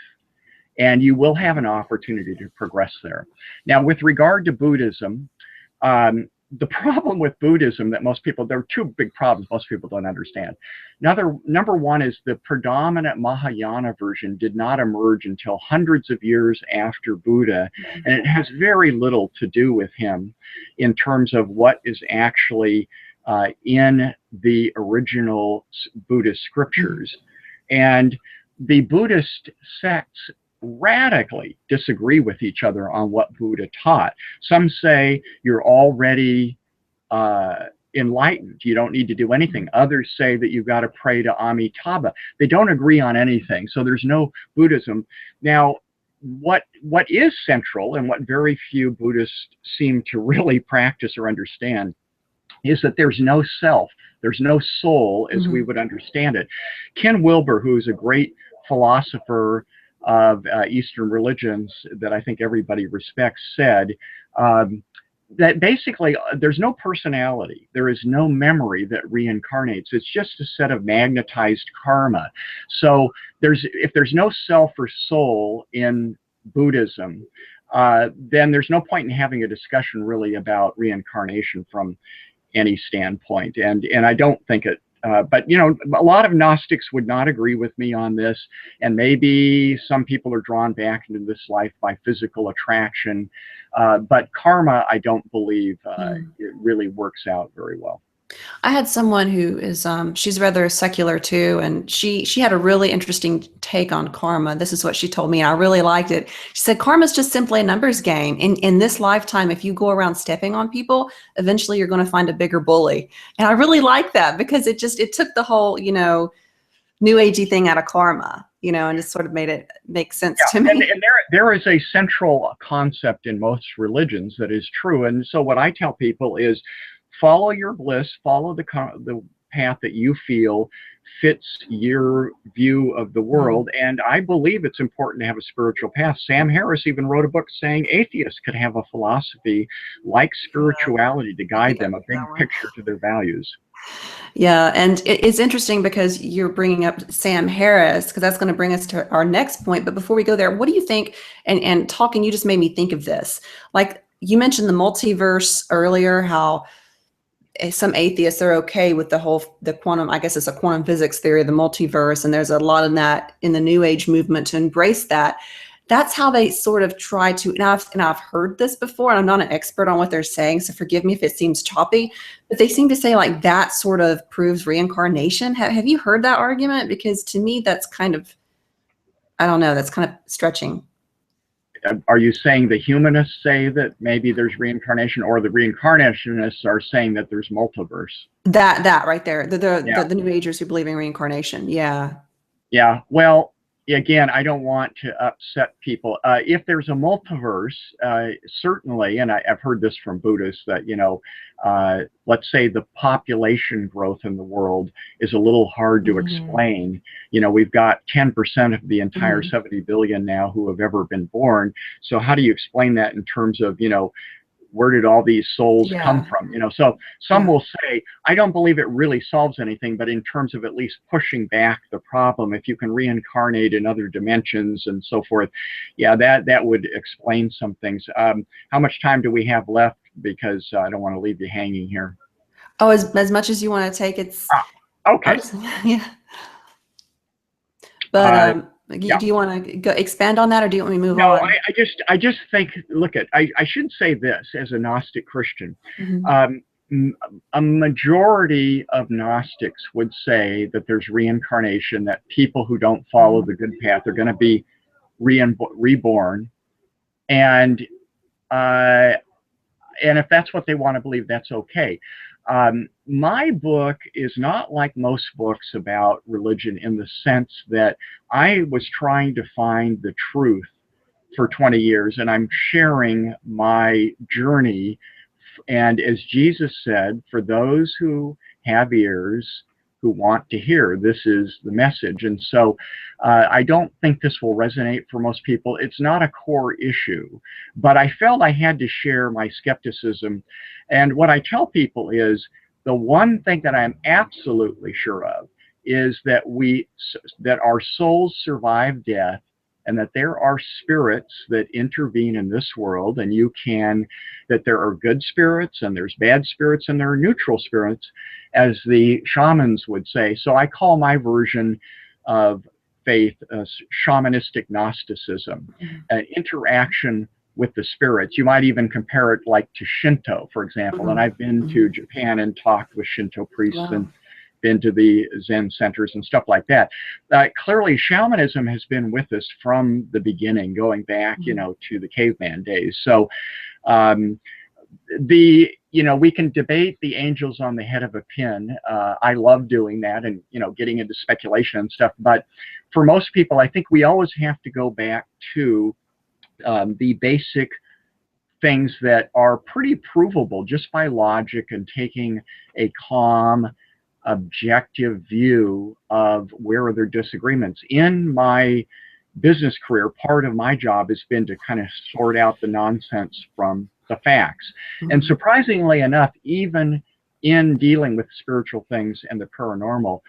and you will have an opportunity to progress there. Now, with regard to Buddhism, the problem with Buddhism that most people, there are two big problems most people don't understand. Number one is the predominant Mahayana version did not emerge until hundreds of years after Buddha, and it has very little to do with him in terms of what is actually in the original Buddhist scriptures. And the Buddhist sects radically disagree with each other on what Buddha taught. Some say you're already enlightened, you don't need to do anything. Others say that you've got to pray to Amitabha. They don't agree on anything, so there's no Buddhism. Now, what is central and what very few Buddhists seem to really practice or understand is that there's no self, there's no soul as we would understand it. Ken Wilber, who's a great philosopher of Eastern religions that I think everybody respects, said that basically there's no personality, there is no memory that reincarnates. It's just a set of magnetized karma. So if there's no self or soul in Buddhism, then there's no point in having a discussion really about reincarnation from any standpoint. And I don't think it. But, you know, a lot of Gnostics would not agree with me on this, and maybe some people are drawn back into this life by physical attraction, but karma, I don't believe it really works out very well. I had someone who is, she's rather secular too, and she had a really interesting take on karma. This is what she told me, and I really liked it. She said, karma is just simply a numbers game. In this lifetime, if you go around stepping on people, eventually you're going to find a bigger bully. And I really like that because it took the whole, you know, new agey thing out of karma, you know, and just sort of made it make sense to me. And there is a central concept in most religions that is true. And so what I tell people is, follow your bliss, follow the path that you feel fits your view of the world. And I believe it's important to have a spiritual path. Sam Harris even wrote a book saying atheists could have a philosophy like spirituality to guide them, a big picture to their values. Yeah, and it's interesting because you're bringing up Sam Harris, because that's going to bring us to our next point. But before we go there, what do you think, and talking, you just made me think of this. Like you mentioned the multiverse earlier, how some atheists are okay with the quantum, I guess it's a quantum physics theory, the multiverse, and there's a lot of that in the New Age movement to embrace that. That's how they sort of try to, and I've heard this before, and I'm not an expert on what they're saying, so forgive me if it seems choppy, but they seem to say like that sort of proves reincarnation. Have you heard that argument? Because to me, that's kind of, I don't know, that's kind of stretching. Are you saying the humanists say that maybe there's reincarnation, or the reincarnationists are saying that there's multiverse? That right there, the New Agers who believe in reincarnation. Yeah. Yeah. Well, again, I don't want to upset people. If there's a multiverse, certainly, and I've heard this from Buddhists, that, let's say the population growth in the world is a little hard to explain. We've got 10% of the entire 70 billion now who have ever been born. So how do you explain that in terms of, where did all these souls come from? So some will say, I don't believe it really solves anything, but in terms of at least pushing back the problem, if you can reincarnate in other dimensions and so forth, that would explain some things. How much time do we have left? Because I don't want to leave you hanging here. Oh, as much as you want to take. It's okay. Yeah. But do you want to go expand on that, or do you want me to move on? No, I just think, I should say this as a Gnostic Christian. A majority of Gnostics would say that there's reincarnation, that people who don't follow the good path are going to be reborn, and if that's what they want to believe, that's okay. My book is not like most books about religion, in the sense that I was trying to find the truth for 20 years, and I'm sharing my journey. And as Jesus said, for those who have ears, who want to hear, this is the message. And so I don't think this will resonate for most people. It's not a core issue, but I felt I had to share my skepticism. And what I tell people is, the one thing that I'm absolutely sure of is that that our souls survive death, and that there are spirits that intervene in this world, and that there are good spirits and there's bad spirits and there are neutral spirits, as the shamans would say. So I call my version of faith Shamanistic Gnosticism, an interaction with the spirits. You might even compare it like to Shinto, for example. And I've been to Japan and talked with Shinto priests and been to the Zen centers and stuff like that. Clearly, shamanism has been with us from the beginning, going back, to the caveman days. So, we can debate the angels on the head of a pin. I love doing that, and getting into speculation and stuff. But for most people, I think we always have to go back to the basic things that are pretty provable just by logic and taking a calm, objective view of where are their disagreements. In my business career, part of my job has been to kind of sort out the nonsense from the facts. And surprisingly enough, even in dealing with spiritual things and the paranormal,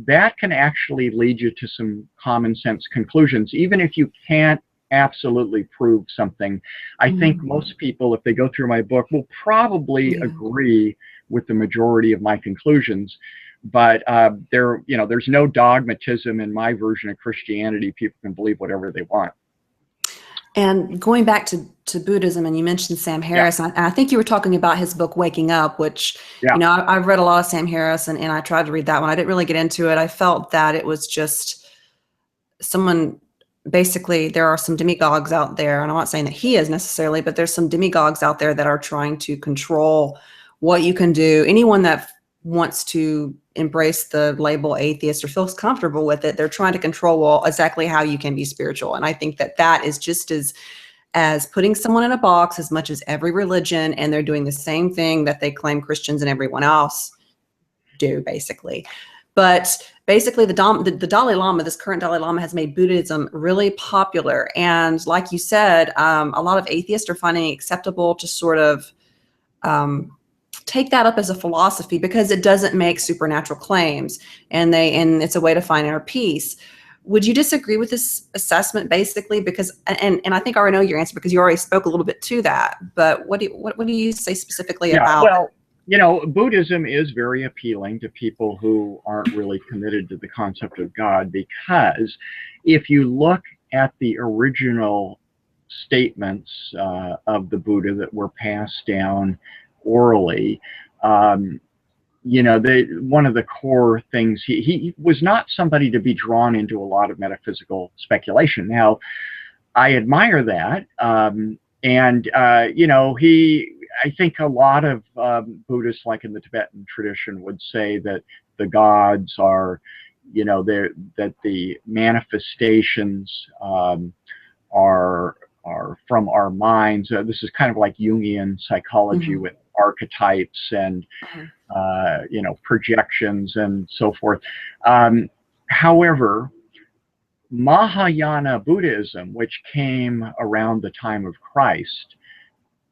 that can actually lead you to some common sense conclusions, even if you can't absolutely prove something. I think most people, if they go through my book, will probably agree with the majority of my conclusions. But there's no dogmatism in my version of Christianity. People can believe whatever they want. And going back to Buddhism, and you mentioned Sam Harris, and I think you were talking about his book Waking Up, which I've read a lot of Sam Harris, and I tried to read that one. I didn't really get into it. I felt that it was just someone. Basically, there are some demigods out there, and I'm not saying that he is necessarily, but there's some demigods out there that are trying to control what you can do. Anyone that wants to embrace the label atheist or feels comfortable with it, they're trying to control exactly how you can be spiritual. And I think that is just as putting someone in a box as much as every religion, and they're doing the same thing that they claim Christians and everyone else do, basically. But basically, the Dalai Lama, this current Dalai Lama, has made Buddhism really popular. And like you said, a lot of atheists are finding it acceptable to sort of take that up as a philosophy, because it doesn't make supernatural claims, and it's a way to find inner peace. Would you disagree with this assessment, basically? Because and I think I already know your answer, because you already spoke a little bit to that. But what do you say specifically about? Well, Buddhism is very appealing to people who aren't really committed to the concept of God, because if you look at the original statements of the Buddha that were passed down orally, one of the core things, he was not somebody to be drawn into a lot of metaphysical speculation. Now, I admire that, I think a lot of Buddhists, like in the Tibetan tradition, would say that the gods are, that the manifestations are from our minds. This is kind of like Jungian psychology with archetypes and projections and so forth. However, Mahayana Buddhism, which came around the time of Christ,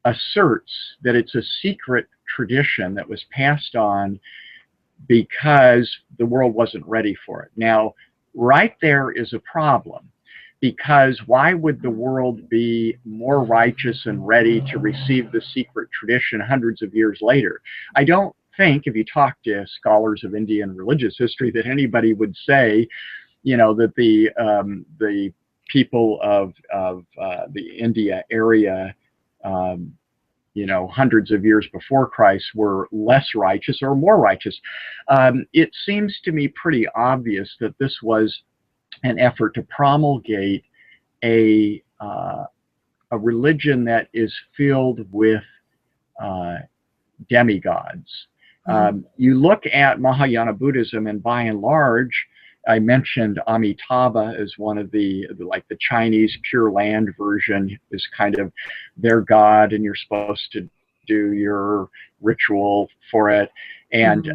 asserts that it's a secret tradition that was passed on because the world wasn't ready for it. Now, right there is a problem, because why would the world be more righteous and ready to receive the secret tradition hundreds of years later? I don't think, if you talk to scholars of Indian religious history, that anybody would say, that the people of the India area, hundreds of years before Christ were less righteous or more righteous. It seems to me pretty obvious that this was an effort to promulgate a religion that is filled with demigods. You look at Mahayana Buddhism, and by and large, I mentioned Amitabha as one of the Chinese Pure Land version is kind of their god, and you're supposed to do your ritual for it. And,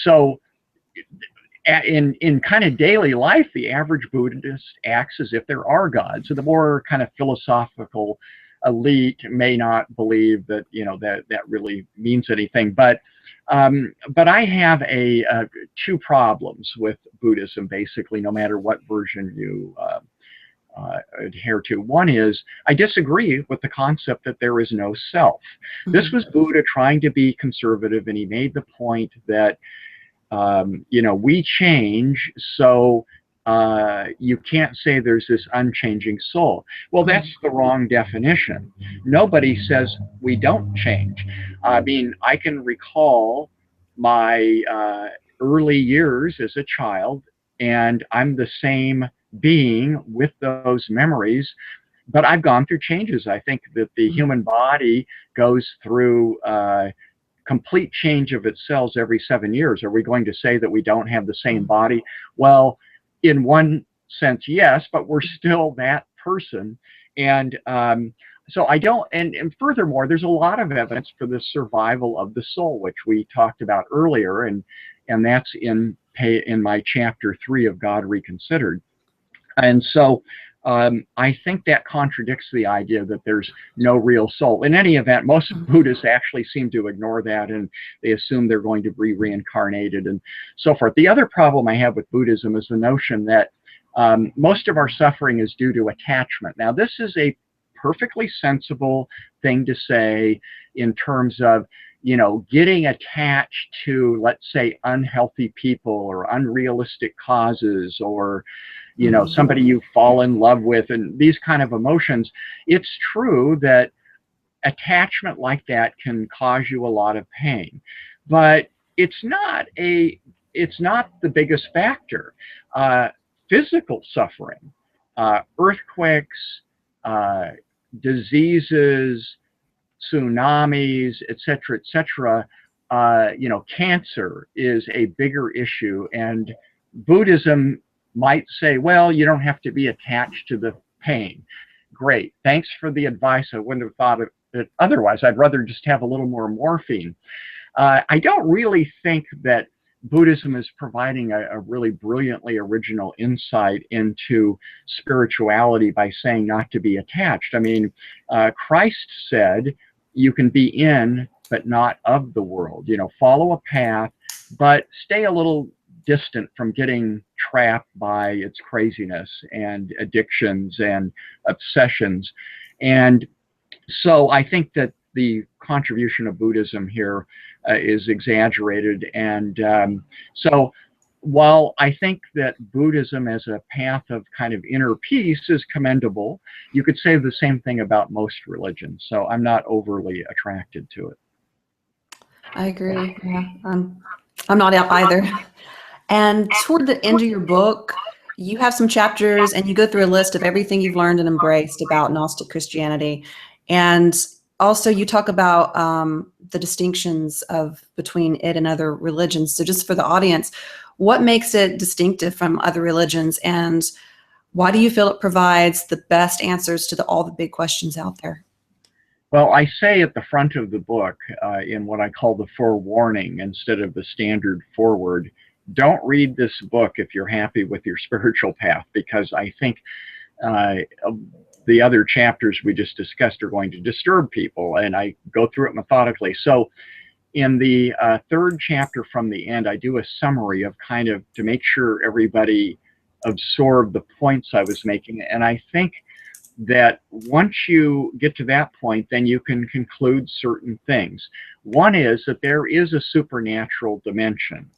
so in kind of daily life, the average Buddhist acts as if there are gods. So the more kind of philosophical elite may not believe that, that really means anything. But I have two problems with Buddhism, basically, no matter what version you adhere to. One is, I disagree with the concept that there is no self. This was Buddha trying to be conservative, and he made the point that, we change, so you can't say there's this unchanging soul. Well, that's the wrong definition. Nobody says we don't change. I mean, I can recall my early years as a child, and I'm the same being with those memories, but I've gone through changes. I think that the human body goes through complete change of its cells every 7 years. Are we going to say that we don't have the same body? Well, in one sense, yes, but we're still that person. And so I don't, and furthermore, there's a lot of evidence for the survival of the soul, which we talked about earlier, and that's in my chapter 3 of God Reconsidered. And so I think that contradicts the idea that there's no real soul. In any event, most Buddhists actually seem to ignore that, and they assume they're going to be reincarnated and so forth. The other problem I have with Buddhism is the notion that most of our suffering is due to attachment. Now, this is a perfectly sensible thing to say in terms of, getting attached to, let's say, unhealthy people or unrealistic causes, or somebody you fall in love with, and these kind of emotions. It's true that attachment like that can cause you a lot of pain, but it's not the biggest factor. Physical suffering, earthquakes, diseases, tsunamis, etc., cancer is a bigger issue, and Buddhism might say, well, you don't have to be attached to the pain. Great, thanks for the advice. I wouldn't have thought of it otherwise. I'd rather just have a little more morphine. I don't really think that Buddhism is providing a really brilliantly original insight into spirituality by saying not to be attached. I mean, Christ said you can be in but not of the world. Follow a path, but stay a little distant from getting trapped by its craziness and addictions and obsessions. And so I think that the contribution of Buddhism here is exaggerated. And so while I think that Buddhism as a path of kind of inner peace is commendable, you could say the same thing about most religions. So I'm not overly attracted to it. I agree. Yeah, I'm not out either. And toward the end of your book, you have some chapters and you go through a list of everything you've learned and embraced about Gnostic Christianity. And also you talk about the distinctions between it and other religions. So just for the audience, what makes it distinctive from other religions, and why do you feel it provides the best answers to all the big questions out there? Well, I say at the front of the book, in what I call the forewarning instead of the standard foreword, don't read this book if you're happy with your spiritual path, because I think uh, the other chapters we just discussed are going to disturb people, and I go through it methodically. So in the third chapter from the end, I do a summary of kind of to make sure everybody absorbed the points I was making. And I think that once you get to that point, then you can conclude certain things. One is that there is a supernatural dimension.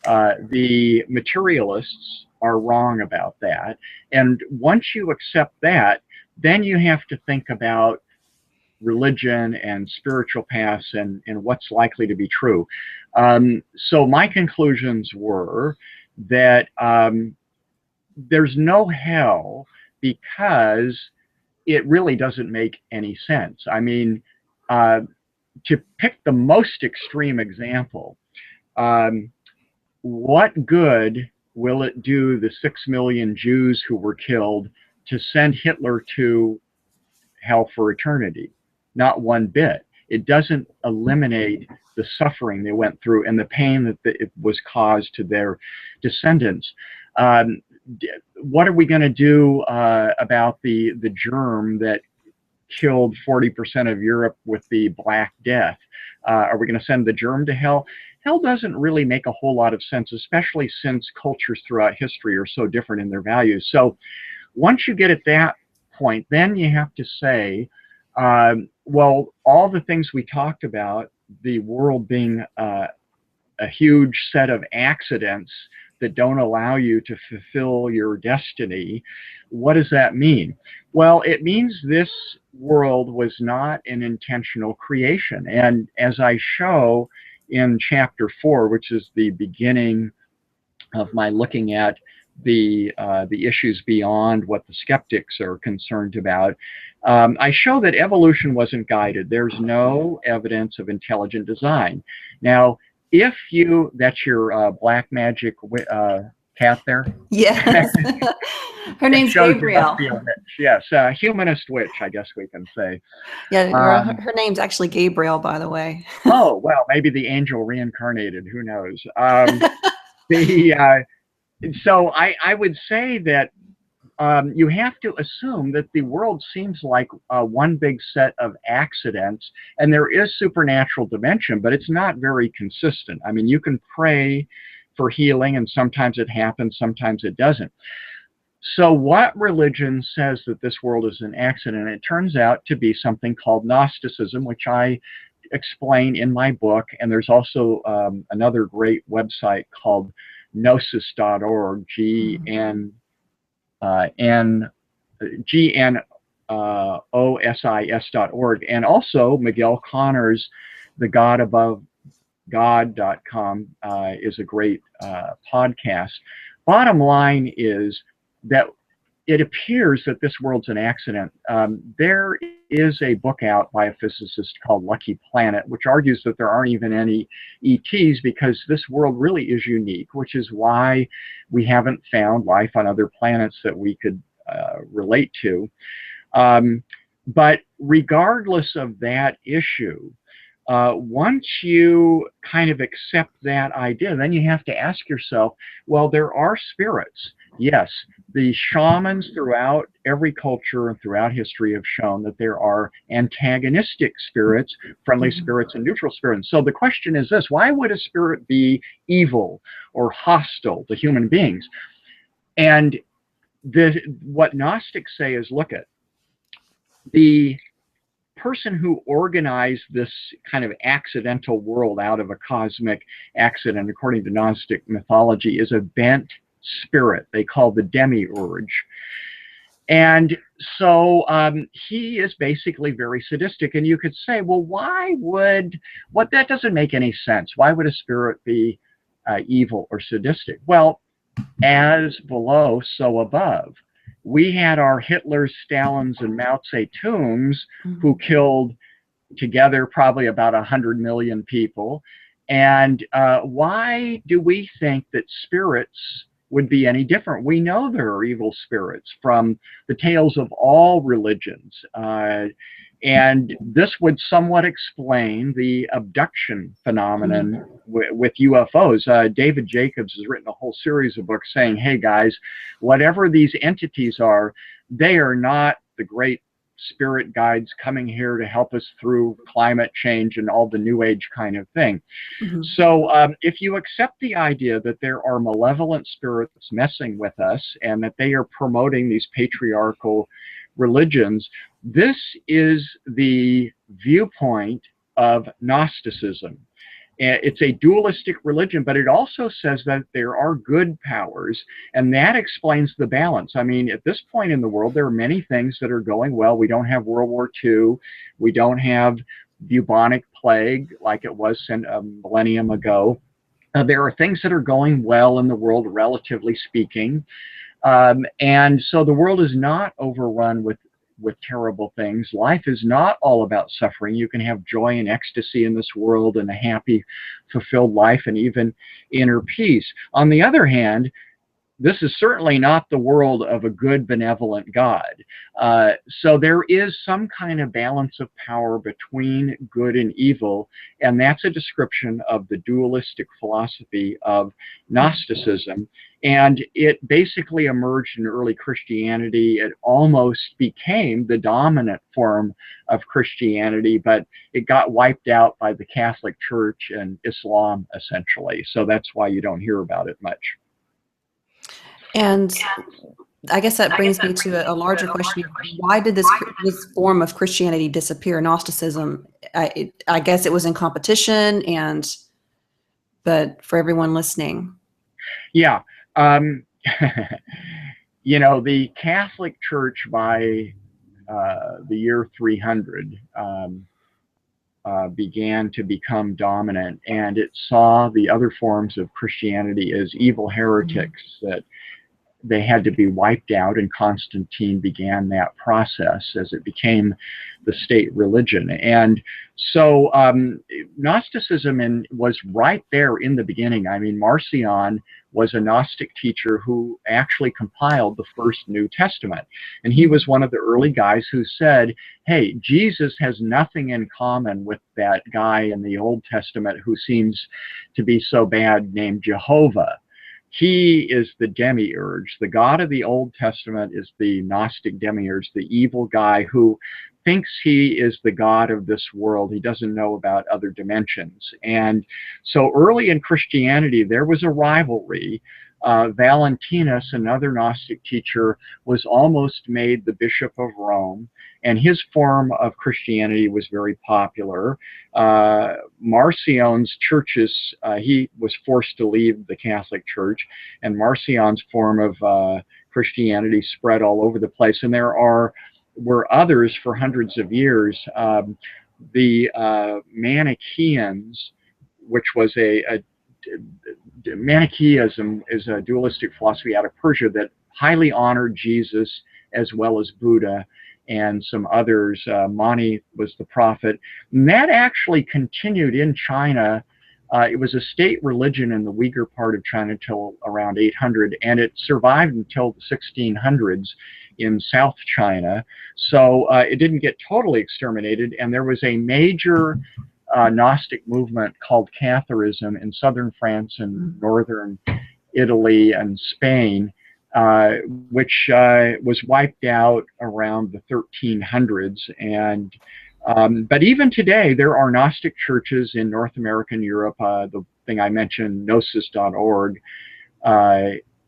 The materialists are wrong about that. And once you accept that, then you have to think about religion and spiritual paths and what's likely to be true. So my conclusions were that there's no hell because it really doesn't make any sense. I mean, to pick the most extreme example, what good will it do the 6 million Jews who were killed to send Hitler to hell for eternity? Not one bit. It doesn't eliminate the suffering they went through and the pain that it was caused to their descendants. What are we going to do about the germ that killed 40% of Europe with the Black Death? Are we going to send the germ to hell? Hell doesn't really make a whole lot of sense, especially since cultures throughout history are so different in their values. So once you get at that point, then you have to say, well, all the things we talked about, the world being a huge set of accidents that don't allow you to fulfill your destiny, what does that mean? Well, it means this world was not an intentional creation. And as I show in chapter 4, which is the beginning of my looking at the issues beyond what the skeptics are concerned about, I show that evolution wasn't guided. There's no evidence of intelligent design. Now, if you, that's your black magic cat there? Yes. Her name's Gabriel. Yes, humanist witch, I guess we can say. Yeah, her name's actually Gabriel, by the way. Oh, well, maybe the angel reincarnated, who knows? So I would say that you have to assume that the world seems like one big set of accidents, and there is supernatural dimension, but it's not very consistent. I mean, you can pray for healing, and sometimes it happens, sometimes it doesn't. So what religion says that this world is an accident? It turns out to be something called Gnosticism, which I explain in my book, and there's also another great website called gnosis.org, GNOSIS.org, and also Miguel Connor's The God Above God.com is a great podcast. Bottom line is that it appears that this world's an accident. There is a book out by a physicist called Lucky Planet, which argues that there aren't even any ETs because this world really is unique, which is why we haven't found life on other planets that we could relate to. But regardless of that issue, once you kind of accept that idea, then you have to ask yourself, well, there are spirits. Yes, the shamans throughout every culture and throughout history have shown that there are antagonistic spirits, friendly spirits, and neutral spirits. So the question is this: why would a spirit be evil or hostile to human beings? And what Gnostics say is, look at the person who organized this kind of accidental world out of a cosmic accident, according to Gnostic mythology, is a bent spirit they call the demiurge. And so he is basically very sadistic. And you could say, well, that doesn't make any sense. Why would a spirit be evil or sadistic? Well, as below, so above. We had our Hitlers, Stalins, and Mao Zedongs who killed together probably about 100 million people. And why do we think that spirits would be any different? We know there are evil spirits from the tales of all religions. And this would somewhat explain the abduction phenomenon with UFOs. David Jacobs has written a whole series of books saying, hey guys, whatever these entities are, they are not the great spirit guides coming here to help us through climate change and all the new age kind of thing. So if you accept the idea that there are malevolent spirits messing with us and that they are promoting these patriarchal religions, this is the viewpoint of Gnosticism. It's a dualistic religion, but it also says that there are good powers, and that explains the balance. I mean, at this point in the world, there are many things that are going well. We don't have World War II. We don't have bubonic plague like it was a millennium ago. There are things that are going well in the world, relatively speaking. And so the world is not overrun with terrible things. Life is not all about suffering. You can have joy and ecstasy in this world and a happy, fulfilled life and even inner peace. On the other hand, this is certainly not the world of a good, benevolent God. So there is some kind of balance of power between good and evil, and that's a description of the dualistic philosophy of Gnosticism. And it basically emerged in early Christianity. It almost became the dominant form of Christianity, but it got wiped out by the Catholic Church and Islam, essentially. So that's why you don't hear about it much. And I guess that brings me to a larger question. Why did this form of Christianity disappear, Gnosticism? I guess it was in competition, but for everyone listening. Yeah. You know, the Catholic Church by the year 300 began to become dominant, and it saw the other forms of Christianity as evil heretics that they had to be wiped out, and Constantine began that process as it became the state religion. And so Gnosticism was right there in the beginning. I mean, Marcion was a Gnostic teacher who actually compiled the first New Testament. And he was one of the early guys who said, hey, Jesus has nothing in common with that guy in the Old Testament who seems to be so bad named Jehovah. He is the demiurge. The God of the Old Testament is the Gnostic demiurge, the evil guy who thinks he is the God of this world. He doesn't know about other dimensions. And so early in Christianity, there was a rivalry. Valentinus, another Gnostic teacher, was almost made the Bishop of Rome, and his form of Christianity was very popular. Marcion's churches, he was forced to leave the Catholic Church, and Marcion's form of Christianity spread all over the place. And there were others for hundreds of years. The Manichaeans, which was Manichaeism is a dualistic philosophy out of Persia that highly honored Jesus as well as Buddha and some others. Mani was the prophet. And that actually continued in China. It was a state religion in the Uyghur part of China until around 800, and it survived until the 1600s in South China. So it didn't get totally exterminated, and there was a major Gnostic movement called Catharism in southern France and northern Italy and Spain, which was wiped out around the 1300s. And but even today, there are Gnostic churches in North America and Europe. The thing I mentioned, gnosis.org,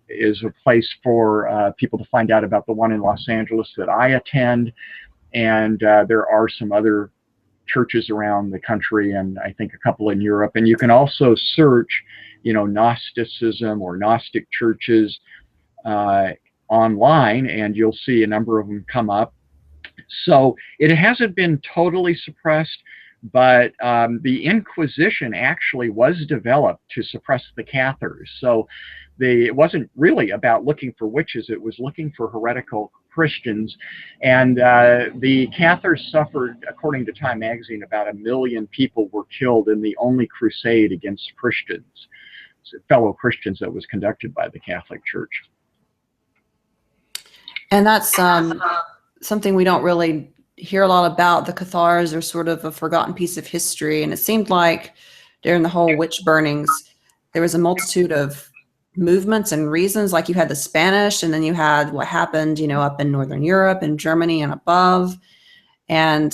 is a place for people to find out about the one in Los Angeles that I attend. And there are some other churches around the country, and I think a couple in Europe. And you can also search, you know, Gnosticism or Gnostic churches online, and you'll see a number of them come up. So it hasn't been totally suppressed, but the Inquisition actually was developed to suppress the Cathars. So it wasn't really about looking for witches, it was looking for heretical Christians. And the Cathars suffered, according to Time magazine, about 1 million people were killed in the only crusade against Christians, fellow Christians, that was conducted by the Catholic Church. And that's something we don't really hear a lot about. The Cathars are sort of a forgotten piece of history. And it seemed like during the whole witch burnings, there was a multitude of movements and reasons. Like you had the Spanish, and then you had what happened, you know, up in Northern Europe and Germany and above. And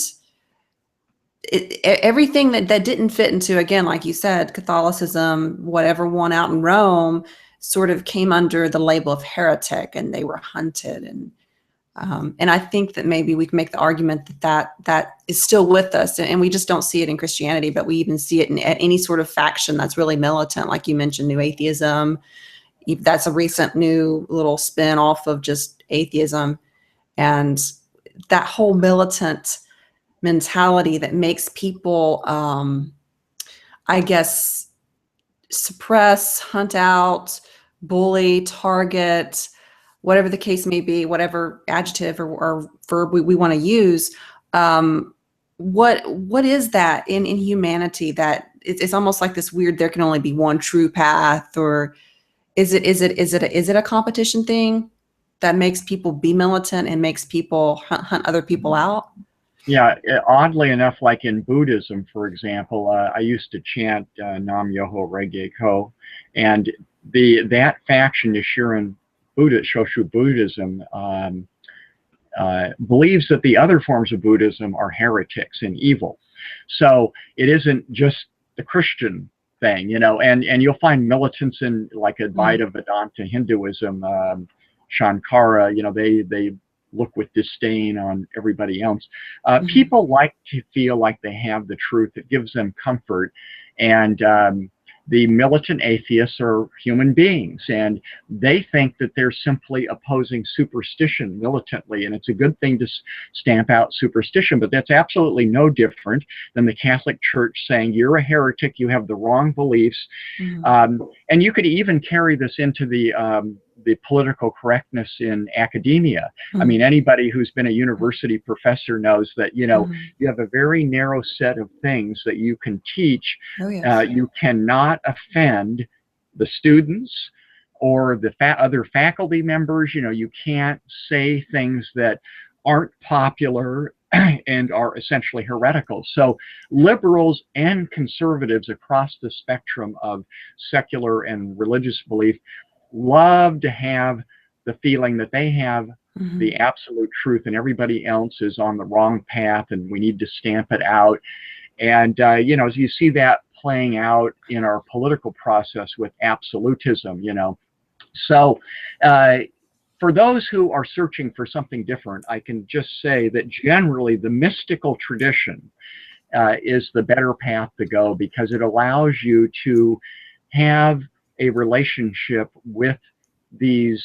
everything that didn't fit into, again, like you said, Catholicism, whatever won out in Rome, sort of came under the label of heretic, and they were hunted. And I think that maybe we can make the argument that is still with us, and we just don't see it in Christianity, but we even see it in any sort of faction that's really militant, like you mentioned, New Atheism. That's a recent new little spin off of just atheism, and that whole militant mentality that makes people, I guess, suppress, hunt out, bully, target, whatever the case may be, whatever adjective or verb we want to use. What is that in humanity that it's almost like this weird, there can only be one true path? Or is it a competition thing that makes people be militant and makes people hunt other people out? Yeah, oddly enough, like in Buddhism, for example, I used to chant Nam Myoho Renge Kyo, and that faction, Nichiren Shoshu Buddhism, believes that the other forms of Buddhism are heretics and evil. So it isn't just the Christian thing, you know, and you'll find militants in like Advaita Vedanta Hinduism, Shankara, you know, they look with disdain on everybody else. People like to feel like they have the truth. It gives them comfort. And the militant atheists are human beings, and they think that they're simply opposing superstition militantly. And it's a good thing to stamp out superstition, but that's absolutely no different than the Catholic Church saying you're a heretic, you have the wrong beliefs. And you could even carry this into the political correctness in academia. I mean, anybody who's been a university professor knows that, you know, you have a very narrow set of things that you can teach. You cannot offend the students or the other faculty members. You know, you can't say things that aren't popular and are essentially heretical. So liberals and conservatives across the spectrum of secular and religious belief love to have the feeling that they have the absolute truth and everybody else is on the wrong path and we need to stamp it out. And, you know, as you see that playing out in our political process with absolutism, you know. So for those who are searching for something different, I can just say that generally the mystical tradition is the better path to go, because it allows you to have a relationship with these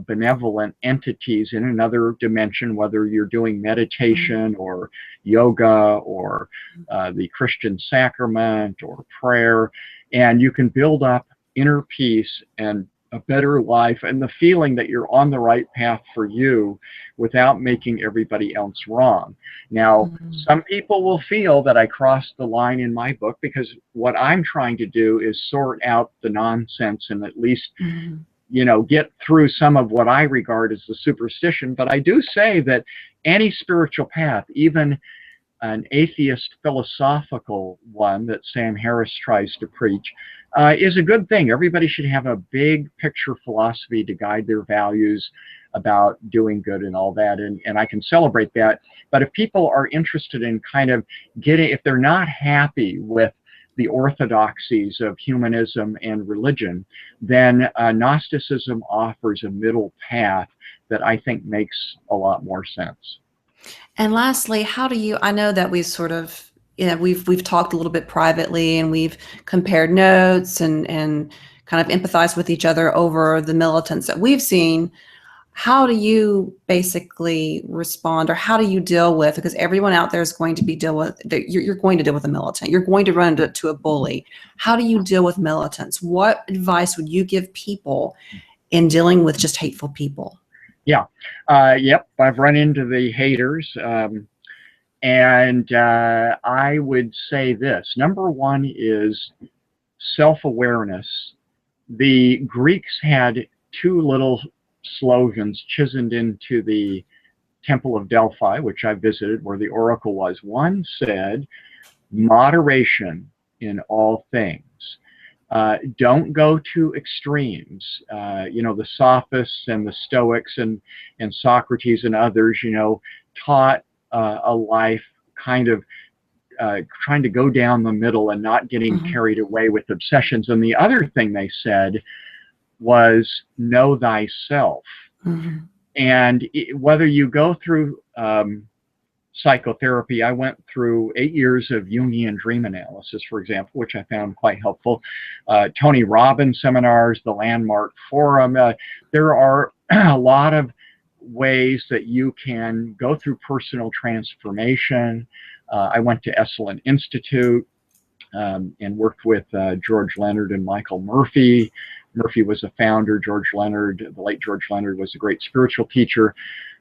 benevolent entities in another dimension, whether you're doing meditation or yoga or the Christian sacrament or prayer, and you can build up inner peace and a better life and the feeling that you're on the right path for you without making everybody else wrong. Now, some people will feel that I crossed the line in my book, because what I'm trying to do is sort out the nonsense and at least you know, get through some of what I regard as the superstition. But I do say that any spiritual path, even an atheist philosophical one that Sam Harris tries to preach, is a good thing. Everybody should have a big picture philosophy to guide their values about doing good and all that, and I can celebrate that. But if people are interested in kind of getting, if they're not happy with the orthodoxies of humanism and religion, then Gnosticism offers a middle path that I think makes a lot more sense. And lastly, how do you, I know that we've sort of, you know, we've talked a little bit privately and we've compared notes and kind of empathized with each other over the militants that we've seen. How do you basically respond, or how do you deal with, because everyone out there is going to be you're going to deal with a militant, you're going to run into a bully. How do you deal with militants? What advice would you give people in dealing with just hateful people? Yeah. Yep. I've run into the haters. And I would say this. Number one is self-awareness. The Greeks had two little slogans chiseled into the Temple of Delphi, which I visited, where the oracle was. One said, moderation in all things. Don't go to extremes. The Sophists and the Stoics and Socrates and others, taught a life kind of trying to go down the middle and not getting carried away with obsessions. And the other thing they said was know thyself. And whether you go through psychotherapy, I went through 8 years of Jungian dream analysis, for example, which I found quite helpful. Tony Robbins seminars, the Landmark Forum. There are a lot of ways that you can go through personal transformation. I went to Esalen Institute and worked with George Leonard and Michael Murphy. Murphy was a founder. George Leonard, the late George Leonard, was a great spiritual teacher.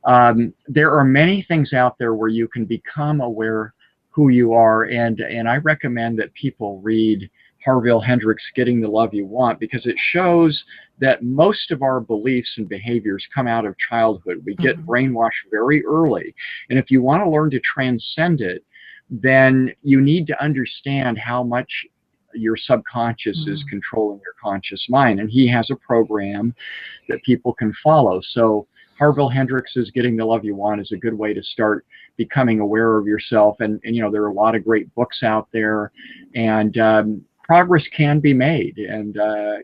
There are many things out there where you can become aware who you are, and I recommend that people read Harville Hendricks' Getting the Love You Want, because it shows that most of our beliefs and behaviors come out of childhood. We get brainwashed very early, and if you want to learn to transcend it, then you need to understand how much your subconscious is controlling your conscious mind, and he has a program that people can follow. So Harville Hendricks' Getting the Love You Want is a good way to start becoming aware of yourself. And there are a lot of great books out there, and progress can be made. And I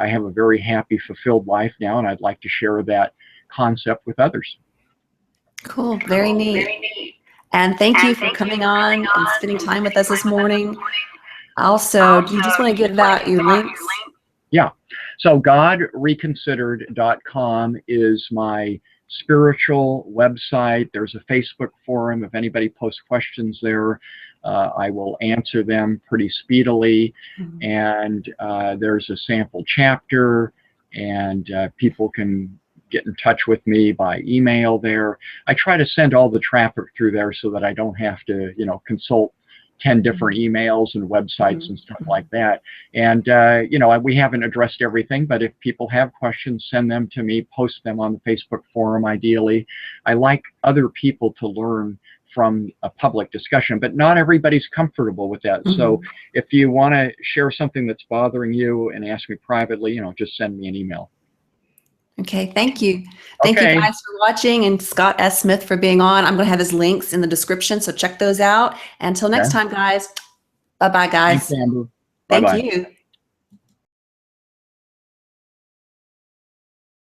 have a very happy, fulfilled life now, and I'd like to share that concept with others. Cool. Very neat. And thank you for coming on and spending time with us this morning. Also, do you just want to give out your links? Yeah. So godreconsidered.com is my spiritual website. There's a Facebook forum. If anybody posts questions there, I will answer them pretty speedily. And there's a sample chapter, and people can get in touch with me by email there. I try to send all the traffic through there so that I don't have to, consult 10 different emails and websites and stuff like that. And, we haven't addressed everything, but if people have questions, send them to me, post them on the Facebook forum, ideally. I like other people to learn from a public discussion, but not everybody's comfortable with that. So if you want to share something that's bothering you and ask me privately, just send me an email. Okay, thank you. Thank you guys for watching, and ScottS.Smith for being on. I'm going to have his links in the description, so check those out. Until next time, guys. Bye-bye, guys. Thanks, Amber. Thank Bye-bye. you.